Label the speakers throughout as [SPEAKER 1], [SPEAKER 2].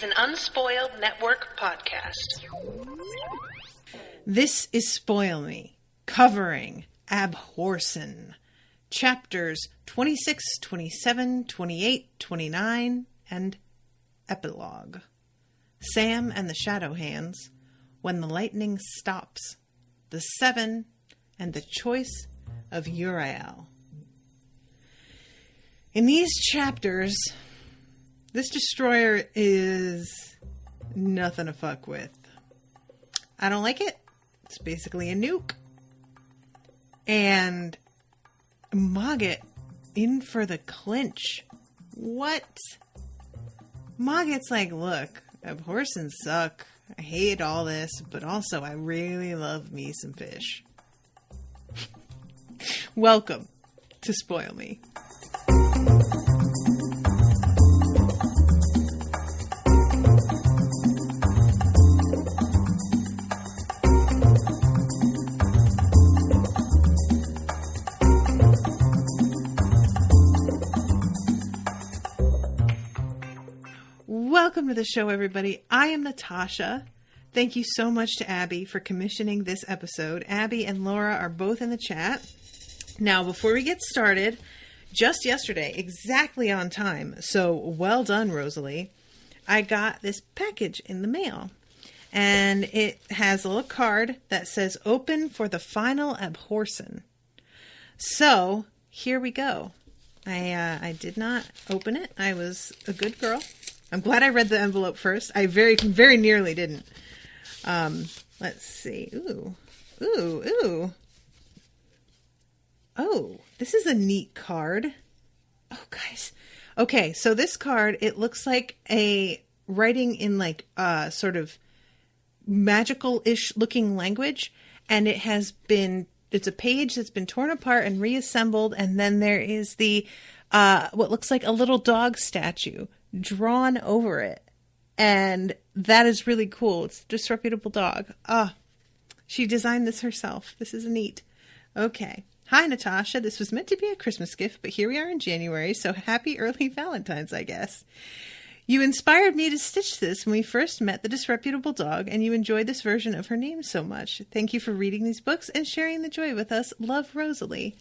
[SPEAKER 1] an Unspoiled Network podcast.
[SPEAKER 2] This is Spoil Me, covering Abhorsen, chapters 26, 27, 28, 29, and epilogue. Sam and the Shadow Hands, When the Lightning Stops, the Seven, and the Choice of Lirael. In these chapters, this destroyer is nothing to fuck with. I don't like it. It's basically a nuke. And Mogget in for the clinch. What? Mogget's like, look, Abhorsen suck. I hate all this, but also I really love me some fish. Welcome to Spoil Me. Welcome to the show, everybody. I am Natasha. Thank you so much to Abbey for commissioning this episode. Abbey and Laura are both in the chat. Now, before we get started, just yesterday, exactly on time, so well done, Rosalie, I got this package in the mail. And it has a little card that says, open for the final Abhorsen. So, here we go. I did not open it. I was a good girl. I'm glad I read the envelope first. I very nearly didn't. Let's see. Ooh. Oh, this is a neat card. Oh, guys. Okay, so this card, it looks like a writing in like sort of magical-ish looking language. And it's a page that's been torn apart and reassembled. And then there is the, what looks like a little dog statue drawn over it. And that is really cool. It's Disreputable Dog. She designed this herself. This is neat. Okay. Hi, Natasha. This was meant to be a Christmas gift, but here we are in January, so happy early Valentine's, I guess. You inspired me to stitch this when we first met the Disreputable Dog, and you enjoyed this version of her name so much. Thank you for reading these books and sharing the joy with us. Love, Rosalie.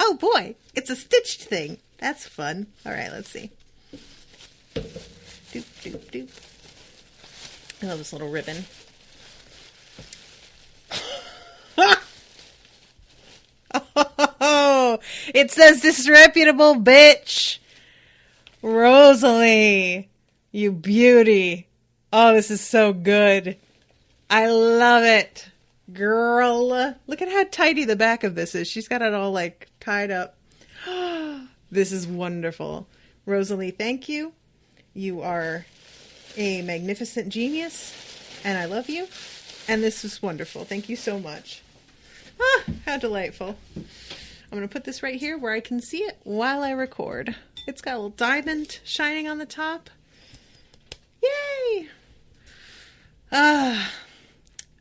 [SPEAKER 2] Oh, boy. It's a stitched thing. That's fun. All right, let's see. Doop, doop, doop. I love this little ribbon. Oh, it says disreputable bitch. Rosalie, you beauty. Oh, this is so good. I love it. Girl, look at how tidy the back of this is. She's got it all like tied up. This is wonderful. Rosalie, thank you. You are a magnificent genius, and I love you. And this was wonderful. Thank you so much. How delightful. I'm going to put this right here where I can see it while I record. It's got a little diamond shining on the top. Yay!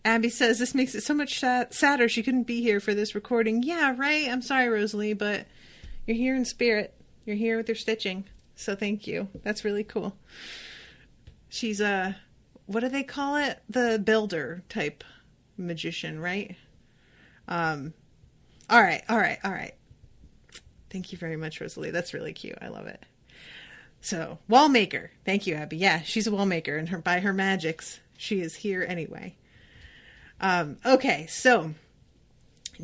[SPEAKER 2] Abby says, this makes it so much sadder she couldn't be here for this recording. Yeah, right? I'm sorry, Rosalie, but you're here in spirit. You're here with your stitching. So thank you. That's really cool. She's what do they call it? The builder type magician, right? All right. Thank you very much, Rosalie. That's really cute. I love it. So, wall maker. Thank you, Abby. Yeah, she's a wall maker, and by her magics, she is here anyway. Okay, so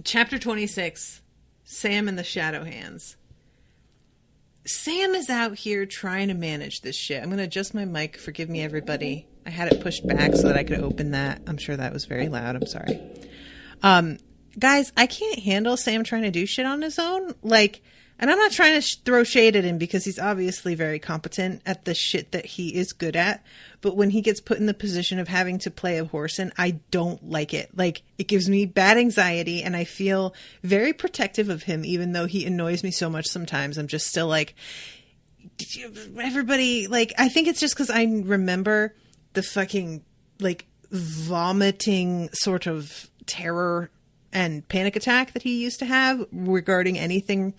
[SPEAKER 2] chapter 26, Sam and the Shadow Hands. Sam is out here trying to manage this shit. I'm going to adjust my mic. Forgive me, everybody. I had it pushed back so that I could open that. I'm sure that was very loud. I'm sorry. Guys, I can't handle Sam trying to do shit on his own. Like, and I'm not trying to throw shade at him because he's obviously very competent at the shit that he is good at. But when he gets put in the position of having to play Abhorsen, I don't like it. Like, it gives me bad anxiety and I feel very protective of him, even though he annoys me so much sometimes. I'm just still like, everybody, like, I think it's just because I remember the fucking, like, vomiting sort of terror and panic attack that he used to have regarding anything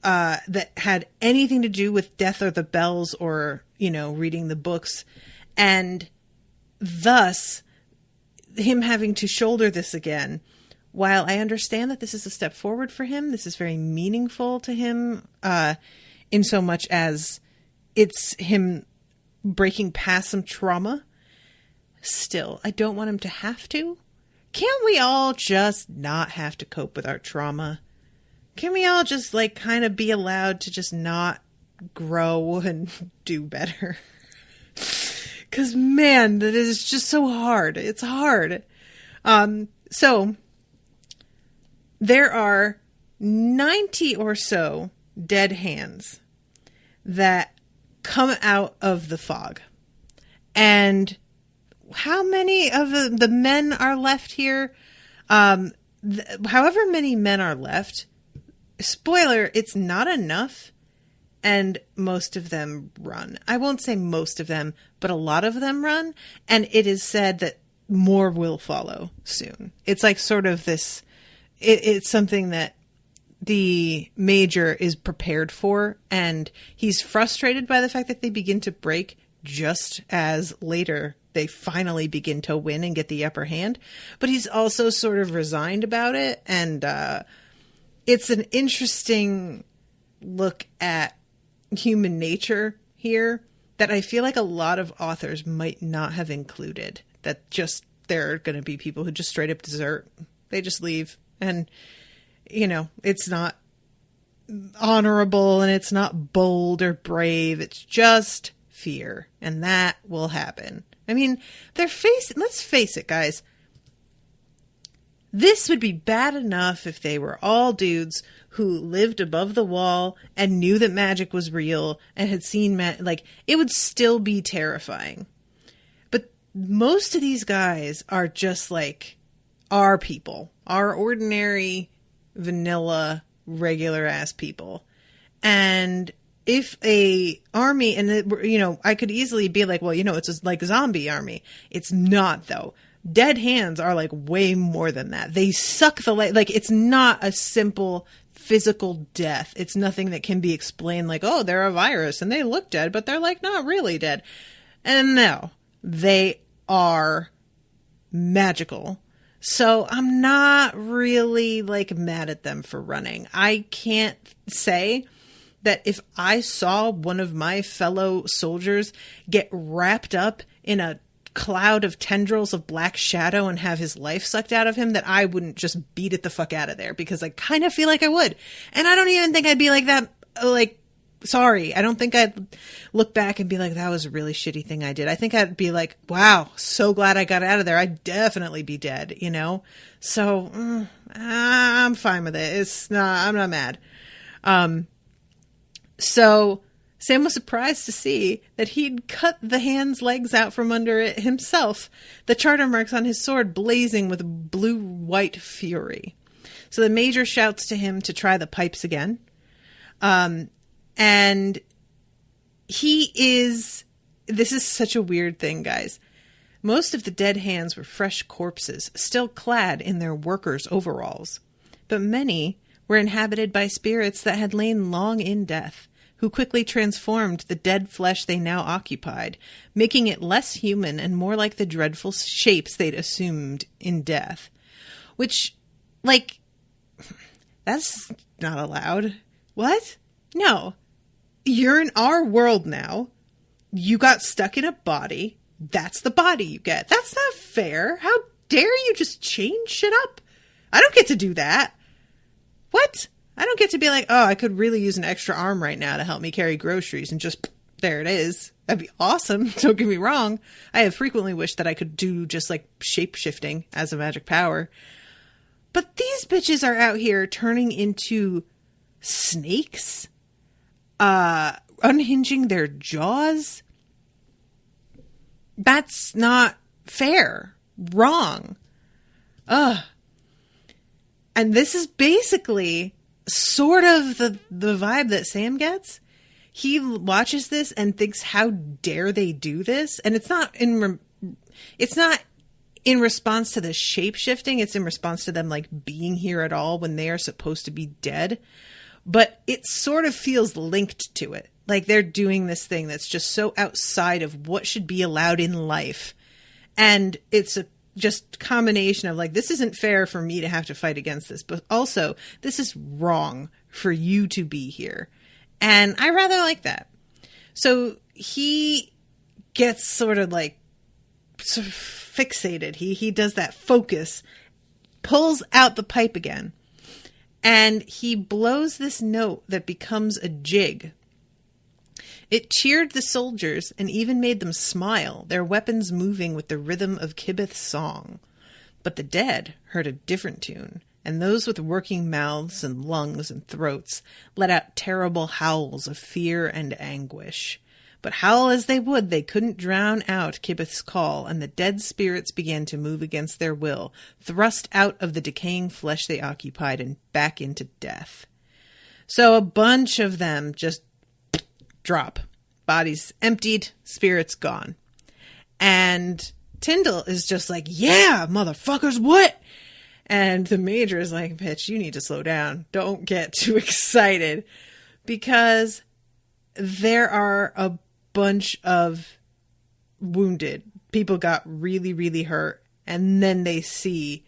[SPEAKER 2] that had anything to do with Death or the Bells or, reading the books. And thus, him having to shoulder this again, while I understand that this is a step forward for him, this is very meaningful to him, in so much as it's him breaking past some trauma. Still, I don't want him to have to. Can't we all just not have to cope with our trauma? Can we all just kind of be allowed to just not grow and do better? Because man, that is just so hard. It's hard. So there are 90 or so dead hands that come out of the fog. And how many of the men are left here? However many men are left, spoiler, it's not enough. And most of them run. I won't say most of them, but a lot of them run. And it is said that more will follow soon. It's sort of this, it's something that the major is prepared for. And he's frustrated by the fact that they begin to break just as later they finally begin to win and get the upper hand. But he's also sort of resigned about it. And it's an interesting look at human nature here that I feel like a lot of authors might not have included. That just there are going to be people who just straight up desert. They just leave. And, it's not honorable and it's not bold or brave. It's just fear. And that will happen. I mean, let's face it, guys. This would be bad enough if they were all dudes who lived above the wall and knew that magic was real and had seen it would still be terrifying. But most of these guys are just our people, our ordinary, vanilla, regular ass people. And if a army, and I could easily be it's like a zombie army. It's not though. Dead hands are way more than that. They suck the it's not a simple physical death. It's nothing that can be explained oh, they're a virus and they look dead, but they're not really dead. And no, they are magical. So I'm not really mad at them for running. I can't say that if I saw one of my fellow soldiers get wrapped up in a cloud of tendrils of black shadow and have his life sucked out of him, that I wouldn't just beat it the fuck out of there, because I kind of feel like I would. And I don't even think I'd be like that, sorry. I don't think I'd look back and be like, that was a really shitty thing I did. I think I'd be like, wow, so glad I got out of there. I'd definitely be dead, So I'm fine with it. I'm not mad. So Sam was surprised to see that he'd cut the hand's legs out from under it himself, the charter marks on his sword blazing with blue-white fury. So the major shouts to him to try the pipes again. And this is such a weird thing, guys. Most of the dead hands were fresh corpses, still clad in their workers' overalls. But many were inhabited by spirits that had lain long in death, who quickly transformed the dead flesh they now occupied, making it less human and more like the dreadful shapes they'd assumed in death. Which, that's not allowed. What? No. You're in our world now. You got stuck in a body. That's the body you get. That's not fair. How dare you just change shit up? I don't get to do that. What? I don't get to be oh, I could really use an extra arm right now to help me carry groceries and just, there it is. That'd be awesome. Don't get me wrong. I have frequently wished that I could do just shape-shifting as a magic power. But these bitches are out here turning into snakes, unhinging their jaws. That's not fair. Wrong. Ugh. And this is basically sort of the vibe that Sam gets. He watches this and thinks, how dare they do this? And it's not in response to the shape shifting. It's in response to them being here at all when they are supposed to be dead. but it sort of feels linked to it. Like they're doing this thing that's just so outside of what should be allowed in life. And it's a just combination of like, this isn't fair for me to have to fight against this, but also this is wrong for you to be here. And I rather like that. So he gets sort of fixated. He does that focus, pulls out the pipe again, and he blows this note that becomes a jig. It cheered the soldiers and even made them smile, their weapons moving with the rhythm of Kibith's song. But the dead heard a different tune, and those with working mouths and lungs and throats let out terrible howls of fear and anguish. But howl as they would, they couldn't drown out Kibith's call, and the dead spirits began to move against their will, thrust out of the decaying flesh they occupied and back into death. So a bunch of them just drop. Bodies emptied, spirits gone. And Tyndall is just like, yeah, motherfuckers, what? And the major is like, bitch, you need to slow down. Don't get too excited. Because there are a bunch of wounded. People got really, really hurt. And then they see,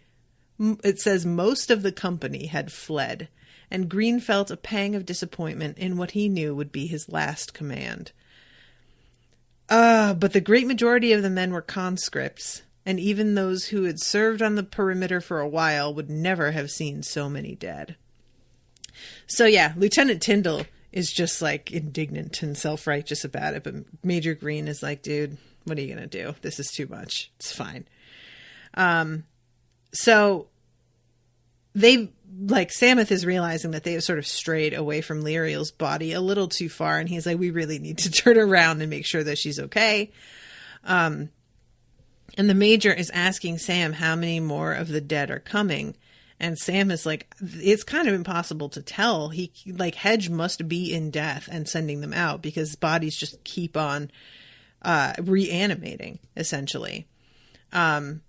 [SPEAKER 2] it says most of the company had fled. And Green felt a pang of disappointment in what he knew would be his last command. But the great majority of the men were conscripts, and even those who had served on the perimeter for a while would never have seen so many dead. So yeah, Lieutenant Tyndall is just like indignant and self-righteous about it, but Major Green is like, dude, what are you going to do? This is too much. It's fine. So they, like, Samuth is realizing that they have sort of strayed away from Lirael's body a little too far, and he's like, we really need to turn around and make sure that she's okay. And the major is asking Sam how many more of the dead are coming, and Sam is like, it's kind of impossible to tell. He, like, Hedge must be in death and sending them out, because bodies just keep on reanimating, essentially. And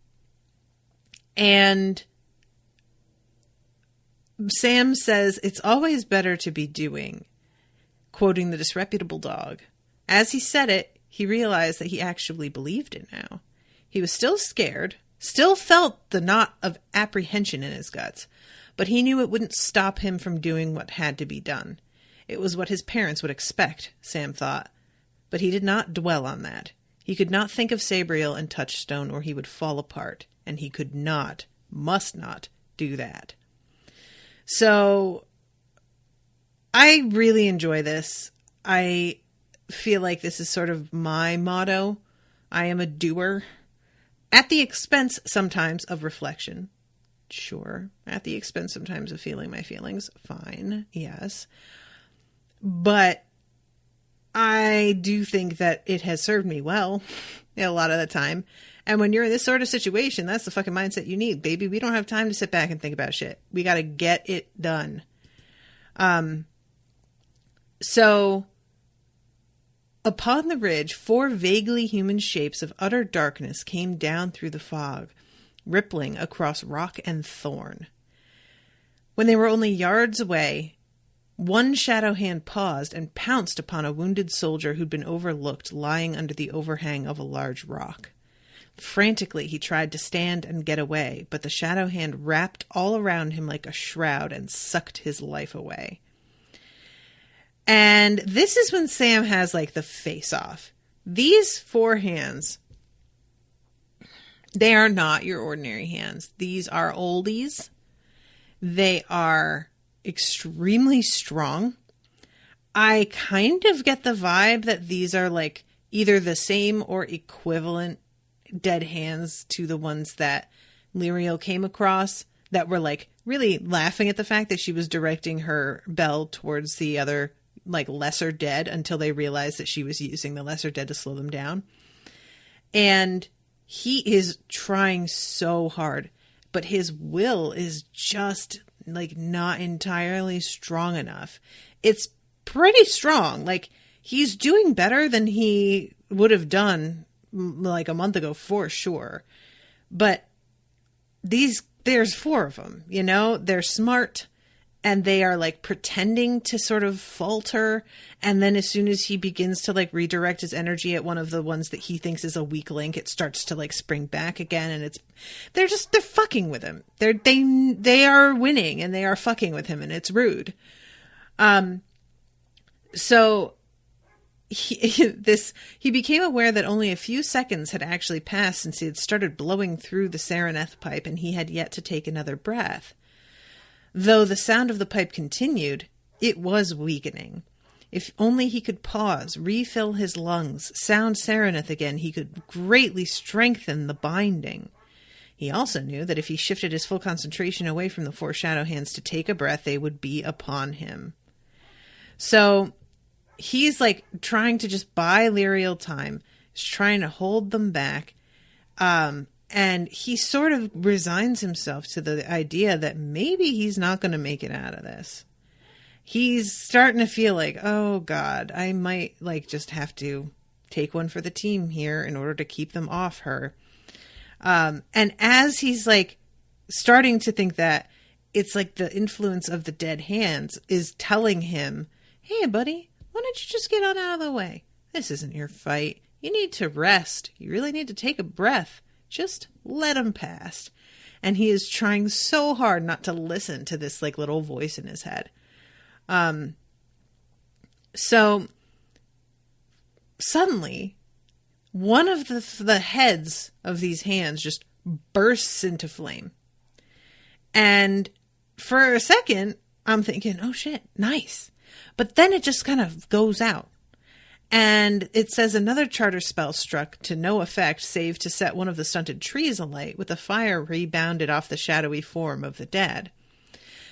[SPEAKER 2] Sam says, it's always better to be doing, quoting the Disreputable Dog. As he said it, he realized that he actually believed it now. He was still scared, still felt the knot of apprehension in his guts, but he knew it wouldn't stop him from doing what had to be done. It was what his parents would expect, Sam thought, but he did not dwell on that. He could not think of Sabriel and Touchstone, or he would fall apart, and he could not, must not, do that. So, I really enjoy this. I feel like this is sort of my motto. I am a doer. At the expense, sometimes, of reflection. Sure. At the expense, sometimes, of feeling my feelings. Fine. Yes. But I do think that it has served me well a lot of the time. And when you're in this sort of situation, that's the fucking mindset you need, baby. We don't have time to sit back and think about shit. We got to get it done. So, upon the ridge, 4 vaguely human shapes of utter darkness came down through the fog, rippling across rock and thorn. When they were only yards away, one shadow hand paused and pounced upon a wounded soldier who'd been overlooked, lying under the overhang of a large rock. Frantically, he tried to stand and get away, but the shadow hand wrapped all around him like a shroud and sucked his life away. And this is when Sam has, like, the face-off. These 4 hands, they are not your ordinary hands. These are oldies. They are extremely strong. I kind of get the vibe that these are, like, either the same or equivalent dead hands to the ones that Lirael came across, that were, like, really laughing at the fact that she was directing her bell towards the other, like, lesser dead, until they realized that she was using the lesser dead to slow them down. And he is trying so hard, but his will is just, like, not entirely strong enough. It's pretty strong. Like, he's doing better than he would have done, like, a month ago, for sure. But there's 4 of them, you know? They're smart, and they are like pretending to sort of falter. And then as soon as he begins to like redirect his energy at one of the ones that he thinks is a weak link, it starts to like spring back again. And they're fucking with him. They are winning and they are fucking with him, and it's rude. So he became aware that only a few seconds had actually passed since he had started blowing through the Sereneth pipe, and he had yet to take another breath. Though the sound of the pipe continued, it was weakening. If only he could pause, refill his lungs, sound Sereneth again, he could greatly strengthen the binding. He also knew that if he shifted his full concentration away from the 4 shadow hands to take a breath, they would be upon him. So he's like trying to just buy Lirael time. He's trying to hold them back. And he sort of resigns himself to the idea that maybe he's not going to make it out of this. He's starting to feel like, oh God, I might like just have to take one for the team here in order to keep them off her. And as he's like starting to think that, it's like the influence of the dead hands is telling him, hey buddy, why don't you just get on out of the way? This isn't your fight. You need to rest. You really need to take a breath. Just let him pass. And he is trying so hard not to listen to this like little voice in his head. So suddenly one of the heads of these hands just bursts into flame. And for a second, I'm thinking, oh shit, nice. But then it just kind of goes out. And it says another charter spell struck to no effect save to set one of the stunted trees alight with a fire rebounded off the shadowy form of the dead.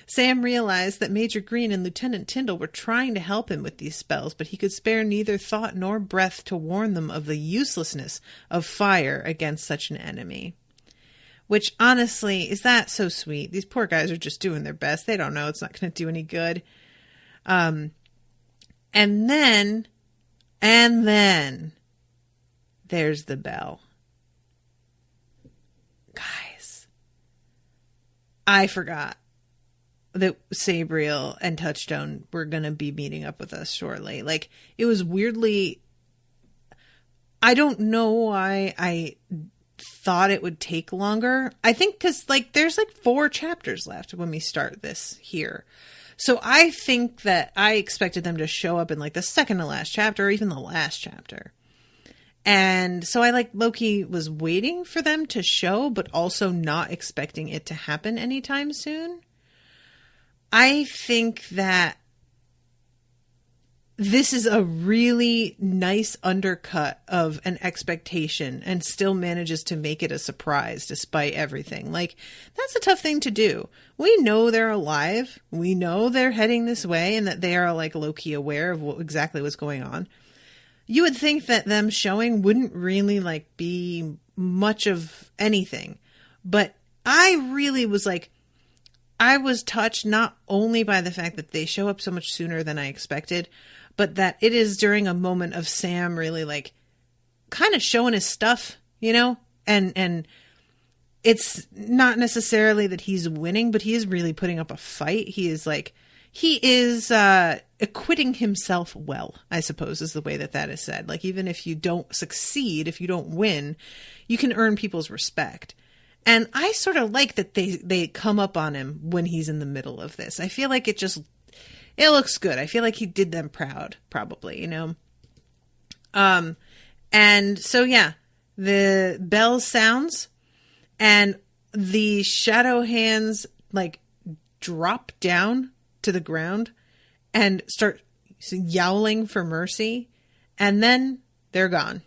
[SPEAKER 2] Sam realized that Major Green and Lieutenant Tyndall were trying to help him with these spells, but he could spare neither thought nor breath to warn them of the uselessness of fire against such an enemy. Which, honestly, is that so sweet? These poor guys are just doing their best. They don't know it's not going to do any good. And then there's the bell. Guys, I forgot that Sabriel and Touchstone were going to be meeting up with us shortly. Like, it was weirdly, I don't know why I thought it would take longer. I think because like there's like 4 chapters left when we start this here. So I think that I expected them to show up in like the second to last chapter or even the last chapter. And so I like low-key was waiting for them to show, but also not expecting it to happen anytime soon. I think that this is a really nice undercut of an expectation and still manages to make it a surprise despite everything. Like, that's a tough thing to do. We know they're alive. We know they're heading this way and that they are like low-key aware of what exactly was going on. You would think that them showing wouldn't really like be much of anything. But I really was like, I was touched not only by the fact that they show up so much sooner than I expected, but that it is during a moment of Sam really like kind of showing his stuff, you know, and it's not necessarily that he's winning, but he is really putting up a fight. He is acquitting himself well, I suppose is the way that is said. Like, even if you don't succeed, if you don't win, you can earn people's respect. And I sort of like that they come up on him when he's in the middle of this. I feel like it looks good. I feel like he did them proud, probably, you know? And so, yeah, the bell sounds and the shadow hands like drop down to the ground and start yowling for mercy. And then they're gone.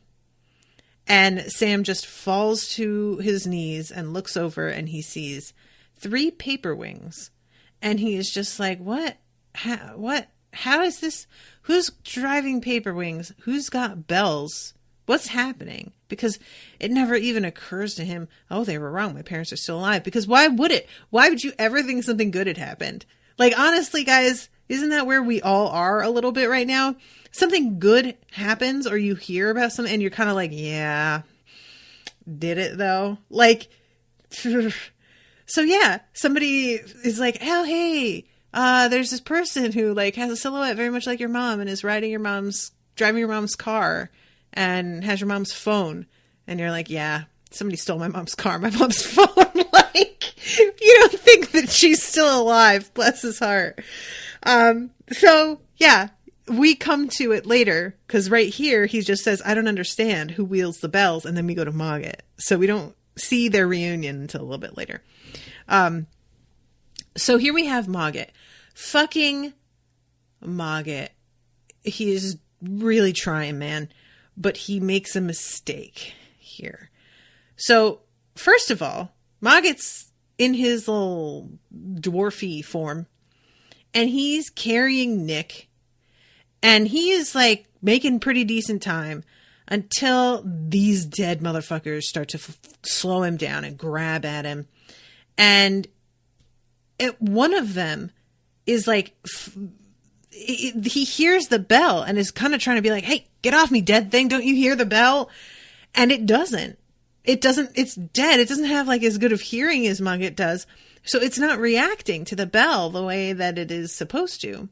[SPEAKER 2] And Sam just falls to his knees and looks over and he sees 3 paper wings. And he is just like, what? How is this? Who's driving paper wings? Who's got bells? What's happening? Because it never even occurs to him, oh, they were wrong. My parents are still alive. Because why would it? Why would you ever think something good had happened? Like, honestly, guys, isn't that where we all are a little bit right now? Something good happens or you hear about something and you're kind of like, yeah, did it though? Like, so yeah, somebody is like, oh, hey, there's this person who like has a silhouette very much like your mom and is driving your mom's car and has your mom's phone. And you're like, yeah, somebody stole my mom's car, my mom's phone. Like, you don't think that she's still alive. Bless his heart. So yeah, we come to it later because right here, he just says, I don't understand who wields the bells. And then we go to Mogget. So we don't see their reunion until a little bit later. So here we have Mogget. Fucking Mogget. He is really trying, man. But he makes a mistake here. So, first of all, Mogget's in his little dwarfy form. And he's carrying Nick. And he is, like, making pretty decent time. Until these dead motherfuckers start to slow him down and grab at him. And one of them is like, he hears the bell and is kind of trying to be like, hey, get off me, dead thing. Don't you hear the bell? And it doesn't. It's dead. It doesn't have like as good of hearing as Mogget does. So it's not reacting to the bell the way that it is supposed to.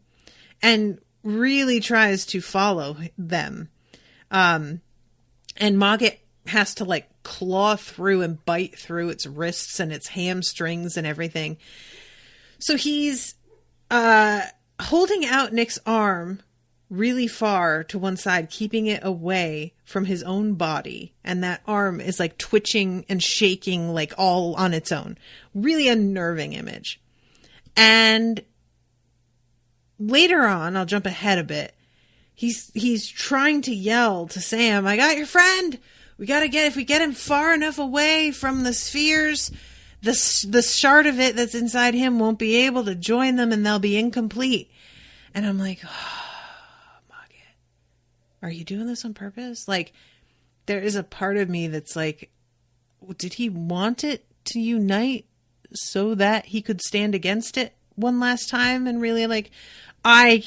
[SPEAKER 2] And really tries to follow them. And Mogget has to like claw through and bite through its wrists and its hamstrings and everything. So he's holding out Nick's arm really far to one side, keeping it away from his own body. And that arm is like twitching and shaking like all on its own. Really unnerving image. And later on, I'll jump ahead a bit. He's trying to yell to Sam, I got your friend. If we get him far enough away from the spheres, the shard of it that's inside him won't be able to join them and they'll be incomplete. And I'm like, oh, Mogget, are you doing this on purpose? Like, there is a part of me that's like, did he want it to unite so that he could stand against it one last time? And really like, I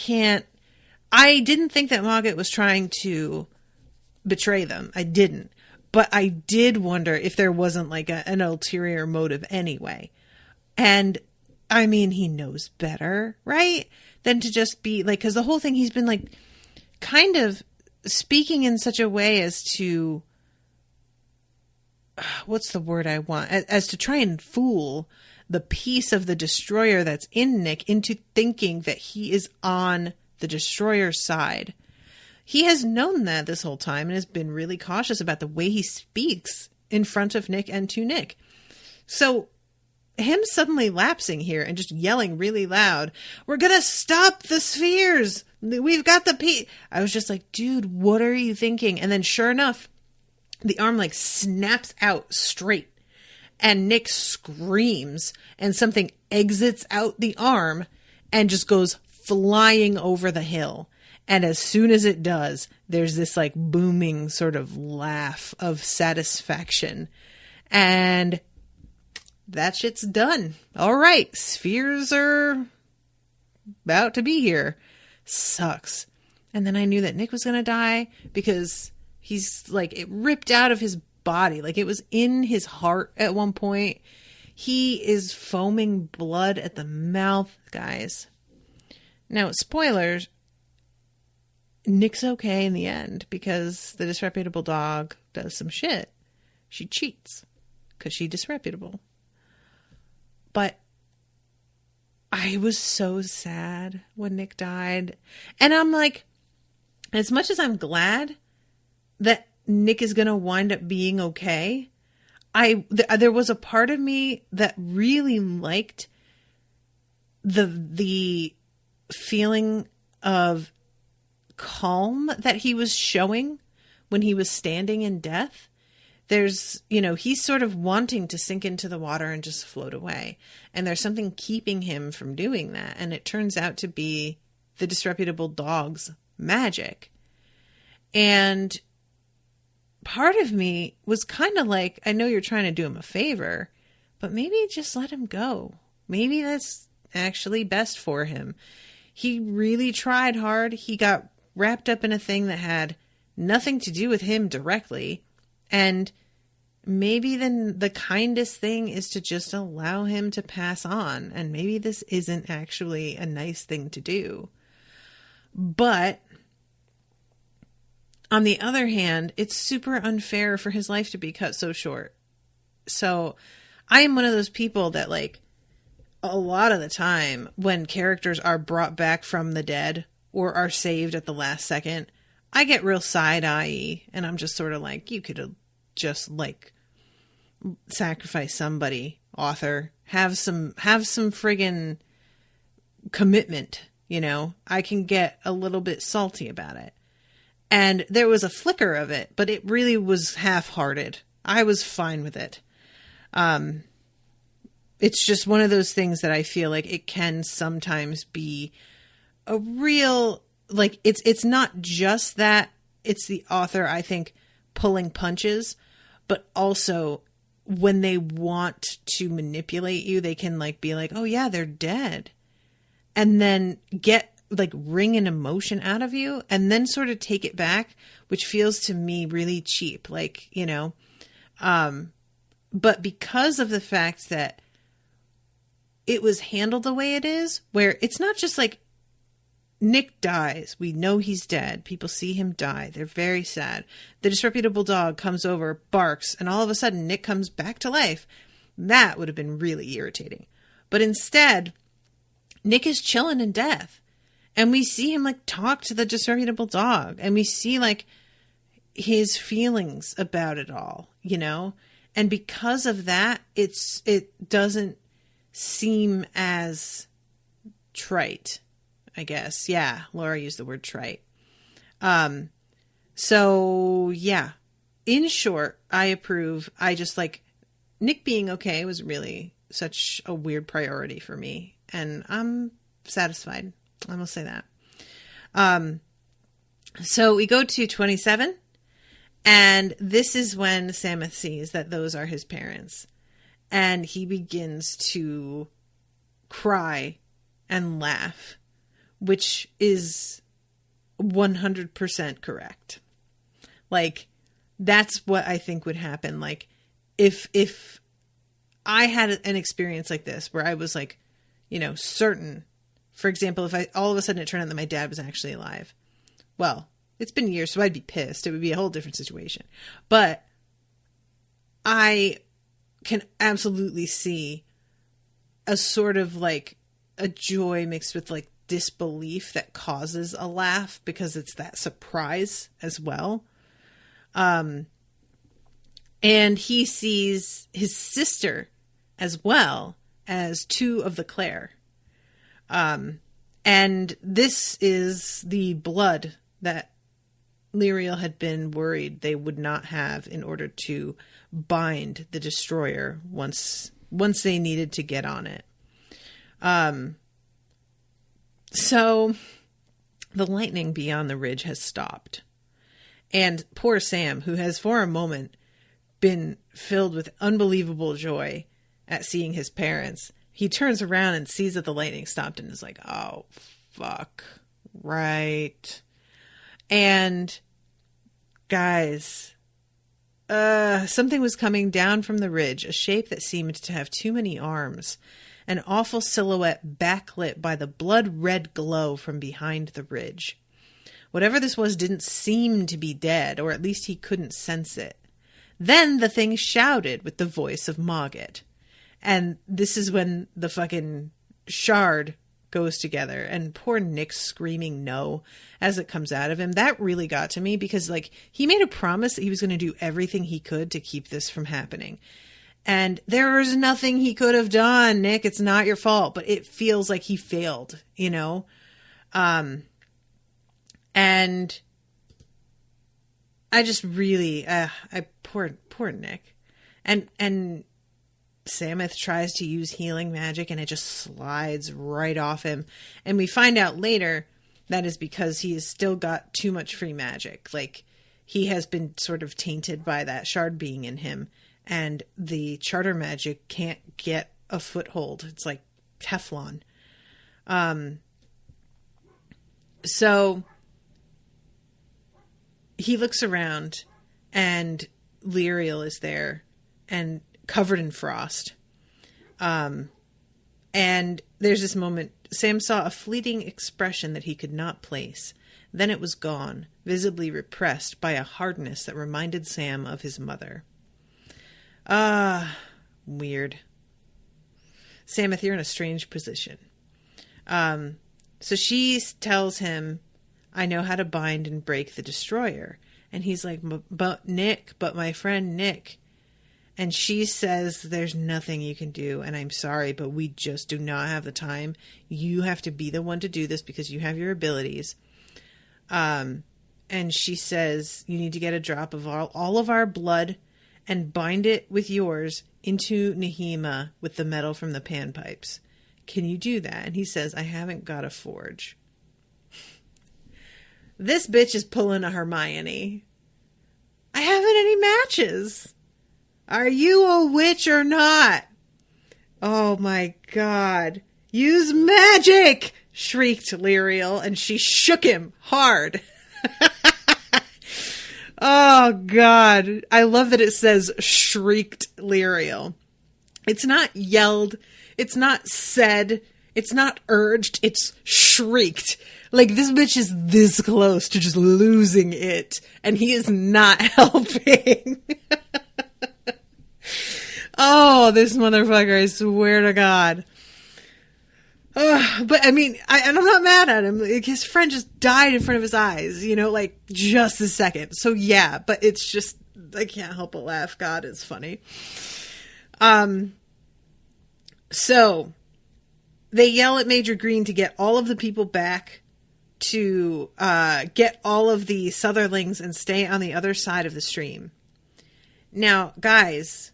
[SPEAKER 2] didn't think that Mogget was trying to betray them. I didn't. But I did wonder if there wasn't like an ulterior motive anyway. And I mean, he knows better, right? Than to just be like, because the whole thing, he's been like kind of speaking in such a way as to, what's the word I want? As to try and fool the piece of the destroyer that's in Nick into thinking that he is on the destroyer's side. He has known that this whole time and has been really cautious about the way he speaks in front of Nick and to Nick. So him suddenly lapsing here and just yelling really loud, we're going to stop the spheres. We've got the I was just like, dude, what are you thinking? And then sure enough, the arm like snaps out straight and Nick screams and something exits out the arm and just goes flying over the hill. And as soon as it does, there's this like booming sort of laugh of satisfaction. And that shit's done. All right. Spheres are about to be here. Sucks. And then I knew that Nick was going to die because he's like, it ripped out of his body. Like it was in his heart at one point. He is foaming blood at the mouth, guys. Now, spoilers. Nick's okay in the end because the disreputable dog does some shit. She cheats because she's disreputable. But I was so sad when Nick died. And I'm like, as much as I'm glad that Nick is going to wind up being okay, there was a part of me that really liked the feeling of calm that he was showing when he was standing in death. There's, he's sort of wanting to sink into the water and just float away. And there's something keeping him from doing that. And it turns out to be the disreputable dog's magic. And part of me was kind of like, I know you're trying to do him a favor, but maybe just let him go. Maybe that's actually best for him. He really tried hard. He got wrapped up in a thing that had nothing to do with him directly. And maybe then the kindest thing is to just allow him to pass on. And maybe this isn't actually a nice thing to do. But on the other hand, it's super unfair for his life to be cut so short. So I am one of those people that, like, a lot of the time when characters are brought back from the dead or are saved at the last second, I get real side-eye, and I'm just sort of like, you could have just, like, sacrifice somebody, author. Have some friggin' commitment, you know? I can get a little bit salty about it. And there was a flicker of it, but it really was half-hearted. I was fine with it. It's just one of those things that I feel like it can sometimes be a real, like, it's not just that it's the author, I think, pulling punches, but also when they want to manipulate you, they can, like, be like, oh yeah, they're dead. And then get, like, wring an emotion out of you and then sort of take it back, which feels to me really cheap. Like, you know, but because of the fact that it was handled the way it is, where it's not just like Nick dies. We know he's dead. People see him die. They're very sad. The disreputable dog comes over, barks, and all of a sudden Nick comes back to life. That would have been really irritating. But instead, Nick is chilling in death. And we see him, like, talk to the disreputable dog. And we see, like, his feelings about it all, you know? And because of that, it doesn't seem as trite, I guess. Yeah, Laura used the word trite. So, yeah. In short, I approve. I just, like, Nick being okay was really such a weird priority for me. And I'm satisfied. I will say that. So we go to 27. And this is when Sameth sees that those are his parents. And he begins to cry and laugh, which is 100% correct. Like, that's what I think would happen. Like, if I had an experience like this where I was, like, you know, certain, for example, if all of a sudden it turned out that my dad was actually alive, well, it's been years, so I'd be pissed. It would be a whole different situation. But I can absolutely see a sort of, like, a joy mixed with, like, disbelief that causes a laugh because it's that surprise as well. And he sees his sister as well as two of the Claire. And this is the blood that Lirael had been worried they would not have in order to bind the destroyer once they needed to get on it. So the lightning beyond the ridge has stopped. And poor Sam, who has for a moment been filled with unbelievable joy at seeing his parents, he turns around and sees that the lightning stopped and is like, oh, fuck. Right. And guys, something was coming down from the ridge, a shape that seemed to have too many arms, an awful silhouette backlit by the blood-red glow from behind the ridge. Whatever this was didn't seem to be dead, or at least he couldn't sense it. Then the thing shouted with the voice of Mogget. And this is when the fucking shard goes together, and poor Nick's screaming no as it comes out of him. That really got to me because, like, he made a promise that he was going to do everything he could to keep this from happening. And there is nothing he could have done, Nick. It's not your fault, but it feels like he failed, you know? And I just really, poor Nick. And Sameth tries to use healing magic and it just slides right off him. And we find out later that is because he has still got too much free magic. Like, he has been sort of tainted by that shard being in him. And the charter magic can't get a foothold. It's like Teflon. So he looks around and Lirael is there and covered in frost. And there's this moment, Sam saw a fleeting expression that he could not place. Then it was gone, visibly repressed by a hardness that reminded Sam of his mother. Weird. Sameth, you're in a strange position. So she tells him, I know how to bind and break the destroyer. And he's like, but my friend Nick. And she says, there's nothing you can do, and I'm sorry, but we just do not have the time. You have to be the one to do this because you have your abilities. And she says, you need to get a drop of all of our blood and bind it with yours into Nehema with the metal from the panpipes. Can you do that? And he says, I haven't got a forge. This bitch is pulling a Hermione. I haven't any matches. Are you a witch or not? Oh my God. Use magic! Shrieked Lirael, and she shook him hard. Oh God. I love that it says shrieked Lirael. It's not yelled. It's not said. It's not urged. It's shrieked. Like, this bitch is this close to just losing it, and he is not helping. Oh, this motherfucker, I swear to God. But I mean, and I'm not mad at him. Like, his friend just died in front of his eyes, you know, like just a second. So yeah, but it's just, I can't help but laugh. God, it's funny. So they yell at Major Green to get all of the people back, to get all of the Sutherlings and stay on the other side of the stream. Now, guys,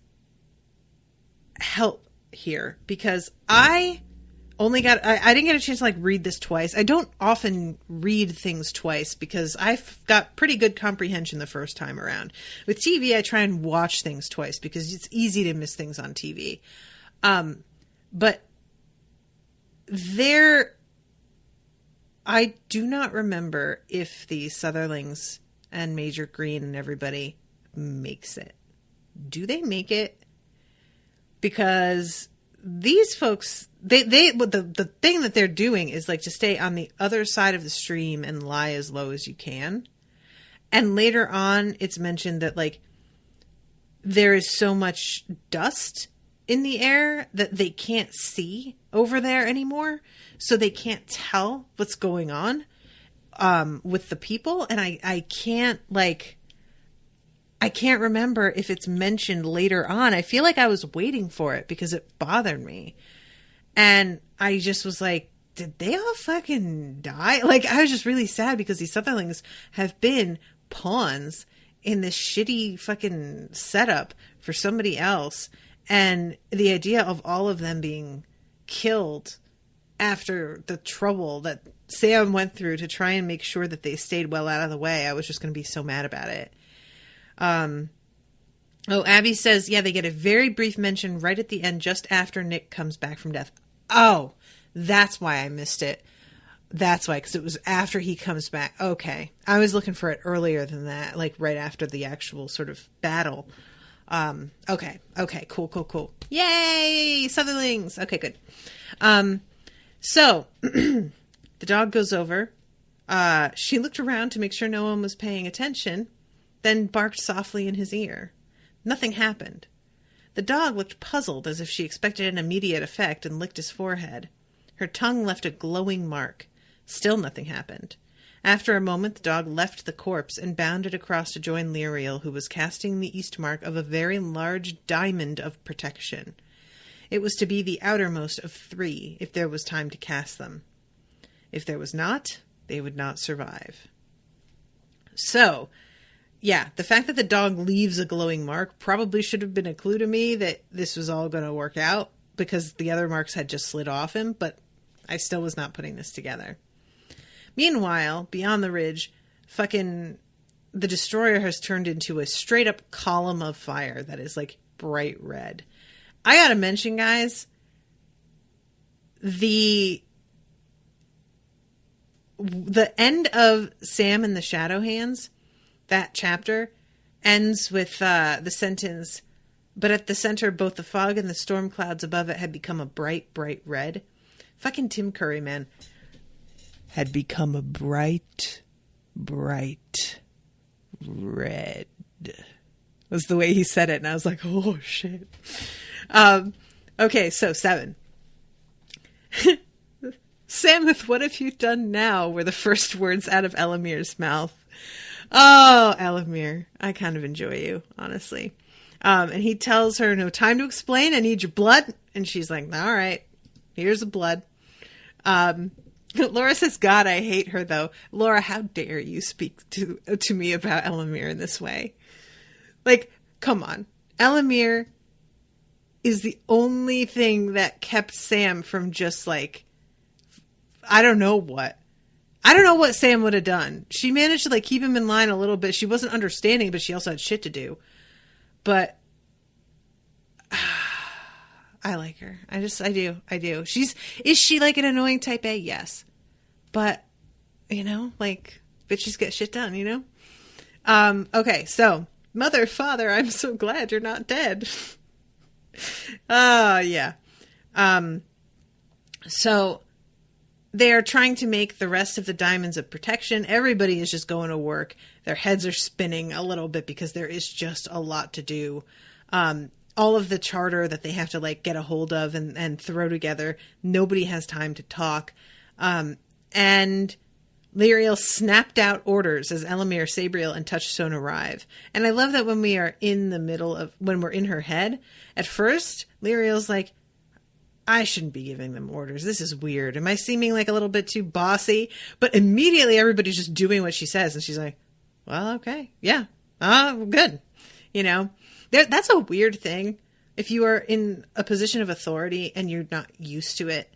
[SPEAKER 2] help here, because I didn't get a chance to like read this twice. I don't often read things twice because I've got pretty good comprehension the first time around. With TV, I try and watch things twice because it's easy to miss things on TV. But I do not remember if the Sutherlings and Major Green and everybody makes it. Do they make it? Because these folks, the thing that they're doing is like to stay on the other side of the stream and lie as low as you can. And later on, it's mentioned that like there is so much dust in the air that they can't see over there anymore. So they can't tell what's going on with the people. And I can't remember if it's mentioned later on. I feel like I was waiting for it because it bothered me. And I just was like, did they all fucking die? Like, I was just really sad because these Sutherlings have been pawns in this shitty fucking setup for somebody else. And the idea of all of them being killed after the trouble that Sam went through to try and make sure that they stayed well out of the way, I was just going to be so mad about it. Abbey says, yeah, they get a very brief mention right at the end, just after Nick comes back from death. Oh, that's why I missed it. That's why, because it was after he comes back. Okay. I was looking for it earlier than that, like right after the actual sort of battle. Okay, cool. Yay, Sutherlings. Okay, good. So the dog goes over. She looked around to make sure no one was paying attention, then barked softly in his ear. Nothing happened. The dog looked puzzled, as if she expected an immediate effect, and licked his forehead. Her tongue left a glowing mark. Still nothing happened. After a moment, the dog left the corpse and bounded across to join Lirael, who was casting the east mark of a very large diamond of protection. It was to be the outermost of 3, if there was time to cast them. If there was not, they would not survive. So, yeah, the fact that the dog leaves a glowing mark probably should have been a clue to me that this was all going to work out, because the other marks had just slid off him, but I still was not putting this together. Meanwhile, beyond the ridge, the destroyer has turned into a straight up column of fire that is like bright red. I gotta mention, guys, the end of Sam and the Shadow Hands, that chapter, ends with the sentence, But at the center, both the fog and the storm clouds above it had become a bright, bright red. Fucking Tim Curry, man. Had become a bright, bright red. Was the way he said it. And I was like, oh, shit. Okay, so 7. Samuth, what have you done now? Were the first words out of Elamir's mouth. Oh, Elamir, I kind of enjoy you, honestly. And he tells her, no time to explain. I need your blood. And she's like, all right, here's the blood. Laura says, God, I hate her, though. Laura, how dare you speak to me about Elamir in this way? Like, come on. Elamir is the only thing that kept Sam from just like, I don't know what Sam would have done. She managed to like keep him in line a little bit. She wasn't understanding, but she also had shit to do. But I like her. I do. Is she like an annoying type A? Yes. But, you know, like bitches get shit done, you know? Okay. So mother, father, I'm so glad you're not dead. Yeah. So they are trying to make the rest of the diamonds of protection. Everybody is just going to work. Their heads are spinning a little bit because there is just a lot to do. All of the charter that they have to like get a hold of and throw together. Nobody has time to talk. And Lirael snapped out orders as Elamir, Sabriel, and Touchstone arrive. And I love that when we are in the middle of, when we're in her head, at first, Lirael's like, I shouldn't be giving them orders. This is weird. Am I seeming like a little bit too bossy? But immediately everybody's just doing what she says. And she's like, well, okay. Yeah. Good. You know, that's a weird thing. If you are in a position of authority and you're not used to it,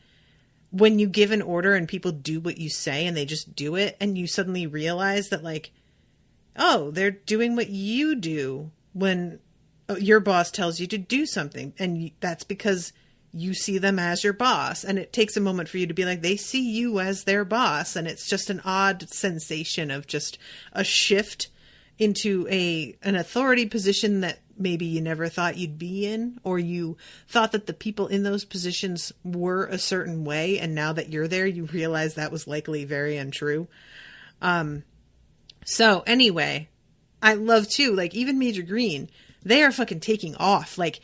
[SPEAKER 2] when you give an order and people do what you say and they just do it, and you suddenly realize that like, oh, they're doing what you do when your boss tells you to do something. And that's because you see them as your boss, and it takes a moment for you to be like, they see you as their boss. And it's just an odd sensation of just a shift into an authority position that maybe you never thought you'd be in, or you thought that the people in those positions were a certain way. And now that you're there, you realize that was likely very untrue. So anyway, I love too, like even Major Green, they are fucking taking off. Like,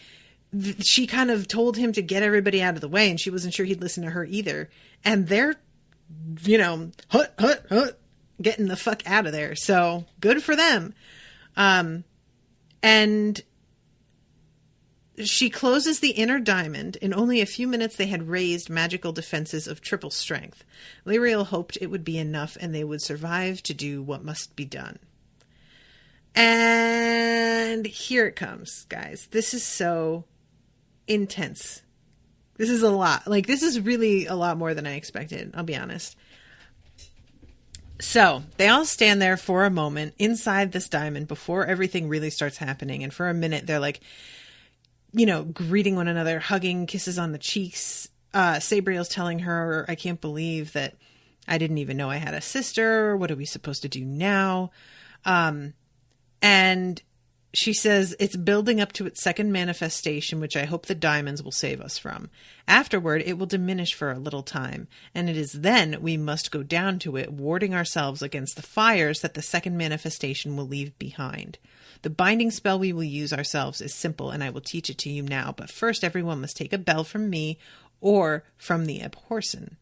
[SPEAKER 2] she kind of told him to get everybody out of the way, and she wasn't sure he'd listen to her either. And they're, you know, getting the fuck out of there. So good for them. And she closes the inner diamond. In only a few minutes, they had raised magical defenses of triple strength. Lirael hoped it would be enough, and they would survive to do what must be done. And here it comes, guys. This is so intense. This is a lot. Like, this is really a lot more than I expected, I'll be honest. So they all stand there for a moment inside this diamond before everything really starts happening. And for a minute, they're like, you know, greeting one another, hugging, kisses on the cheeks. Sabriel's telling her, I can't believe that I didn't even know I had a sister. What are we supposed to do now? And she says it's building up to its second manifestation, which I hope the diamonds will save us from. Afterward, it will diminish for a little time, and it is then we must go down to it, warding ourselves against the fires that the second manifestation will leave behind. The binding spell we will use ourselves is simple, and I will teach it to you now, but first everyone must take a bell from me or from the Abhorsen.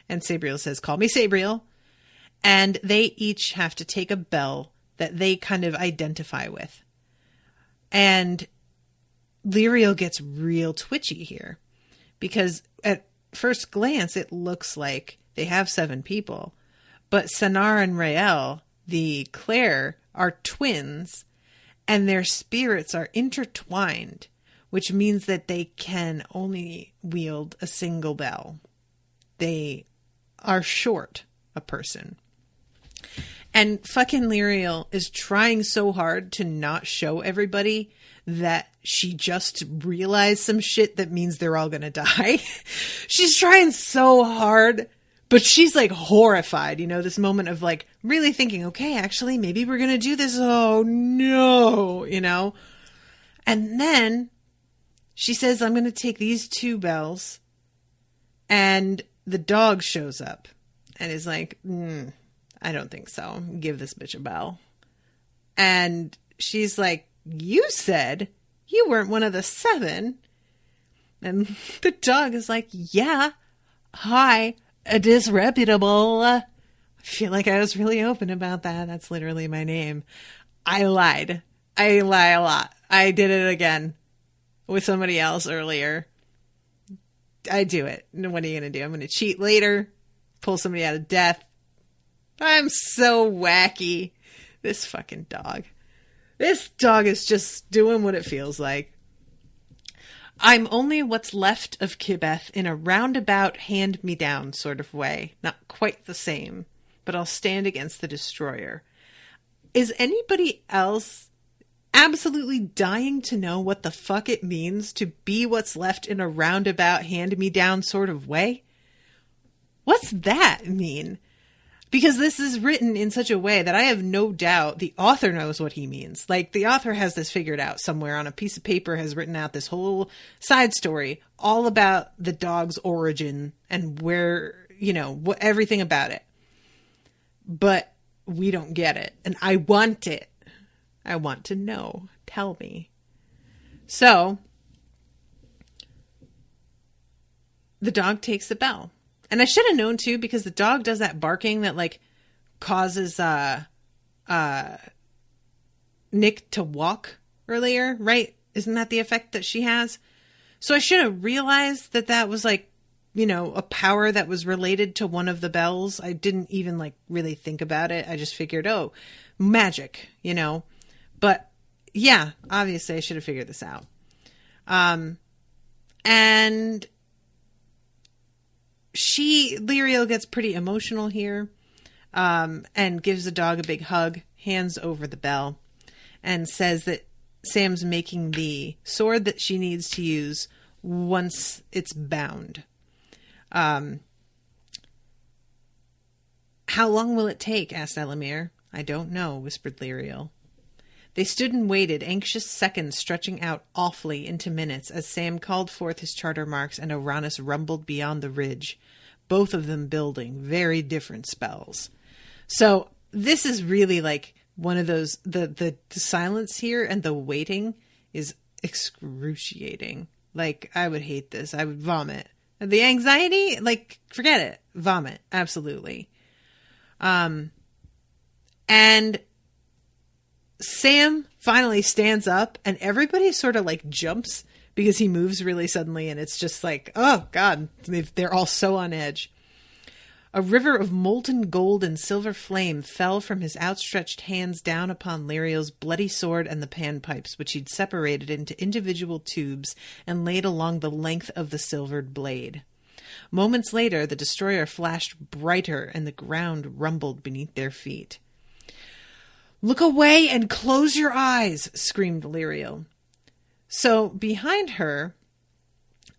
[SPEAKER 2] And Sabriel says, call me Sabriel. And they each have to take a bell that they kind of identify with. And Lirael gets real twitchy here, because at first glance, it looks like they have 7 people, but Sanar and Rael, the Claire, are twins, and their spirits are intertwined, which means that they can only wield a single bell. They are short a person. And fucking Lirael is trying so hard to not show everybody that she just realized some shit that means they're all gonna die. She's trying so hard, but she's like horrified, you know, this moment of like really thinking, okay, actually, maybe we're gonna do this. Oh no, you know? And then she says, I'm going to take these 2 bells. And the dog shows up and is like, I don't think so. Give this bitch a bell. And she's like, you said you weren't one of the 7. And the dog is like, yeah, hi, a disreputable. I feel like I was really open about that. That's literally my name. I lied. I lie a lot. I did it again with somebody else earlier. I do it. What are you going to do? I'm going to cheat later, pull somebody out of death. I'm so wacky. This fucking dog. This dog is just doing what it feels like. I'm only what's left of Kibeth in a roundabout hand-me-down sort of way. Not quite the same, but I'll stand against the destroyer. Is anybody else absolutely dying to know what the fuck it means to be what's left in a roundabout hand-me-down sort of way? What's that mean? Because this is written in such a way that I have no doubt the author knows what he means. Like, the author has this figured out somewhere on a piece of paper, has written out this whole side story all about the dog's origin and where, everything about it. But we don't get it. And I want it. I want to know. Tell me. So, the dog takes the bell. And I should have known too, because the dog does that barking that like causes Nick to walk earlier, right? Isn't that the effect that she has? So I should have realized that that was like, a power that was related to one of the bells. I didn't even like really think about it. I just figured, oh, magic, But yeah, obviously I should have figured this out. And Lirael gets pretty emotional here, and gives the dog a big hug, hands over the bell, and says that Sam's making the sword that she needs to use once it's bound. How long will it take? Asked Elamir. I don't know, whispered Lirael. They stood and waited, anxious seconds stretching out awfully into minutes as Sam called forth his charter marks and Oranus rumbled beyond the ridge, both of them building very different spells. So this is really like one of those, the silence here and the waiting is excruciating. Like, I would hate this. I would vomit. The anxiety, like, forget it. Vomit. Absolutely. And Sam finally stands up and everybody sort of like jumps because he moves really suddenly. And it's just like, oh God, they're all so on edge. A river of molten gold and silver flame fell from his outstretched hands down upon Lirael's bloody sword and the panpipes, which he'd separated into individual tubes and laid along the length of the silvered blade. Moments later, the destroyer flashed brighter and the ground rumbled beneath their feet. "Look away and close your eyes," screamed Lirael. So behind her,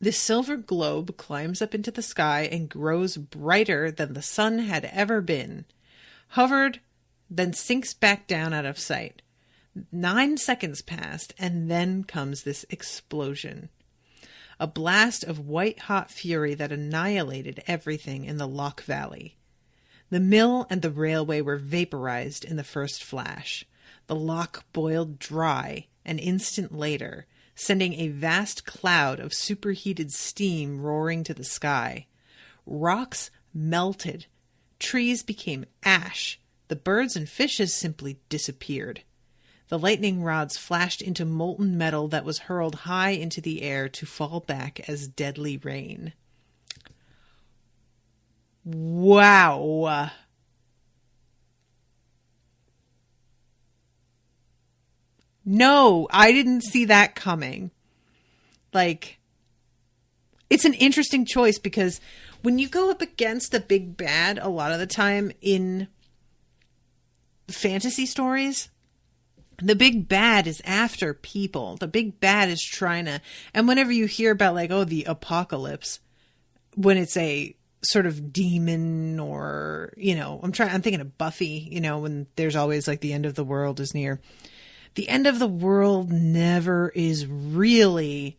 [SPEAKER 2] the silver globe climbs up into the sky and grows brighter than the sun had ever been, hovered, then sinks back down out of sight. 9 seconds passed, and then comes this explosion. A blast of white-hot fury that annihilated everything in the Loch Valley. The mill and the railway were vaporized in the first flash. The loch boiled dry an instant later, sending a vast cloud of superheated steam roaring to the sky. Rocks melted. Trees became ash. The birds and fishes simply disappeared. The lightning rods flashed into molten metal that was hurled high into the air to fall back as deadly rain. Wow. No, I didn't see that coming. Like, it's an interesting choice because when you go up against the big bad, a lot of the time in fantasy stories, the big bad is after people. The big bad is trying to, and whenever you hear about like, oh, the apocalypse, when it's a sort of demon or, I'm thinking of Buffy, when there's always like the end of the world is near. the end of the world never is really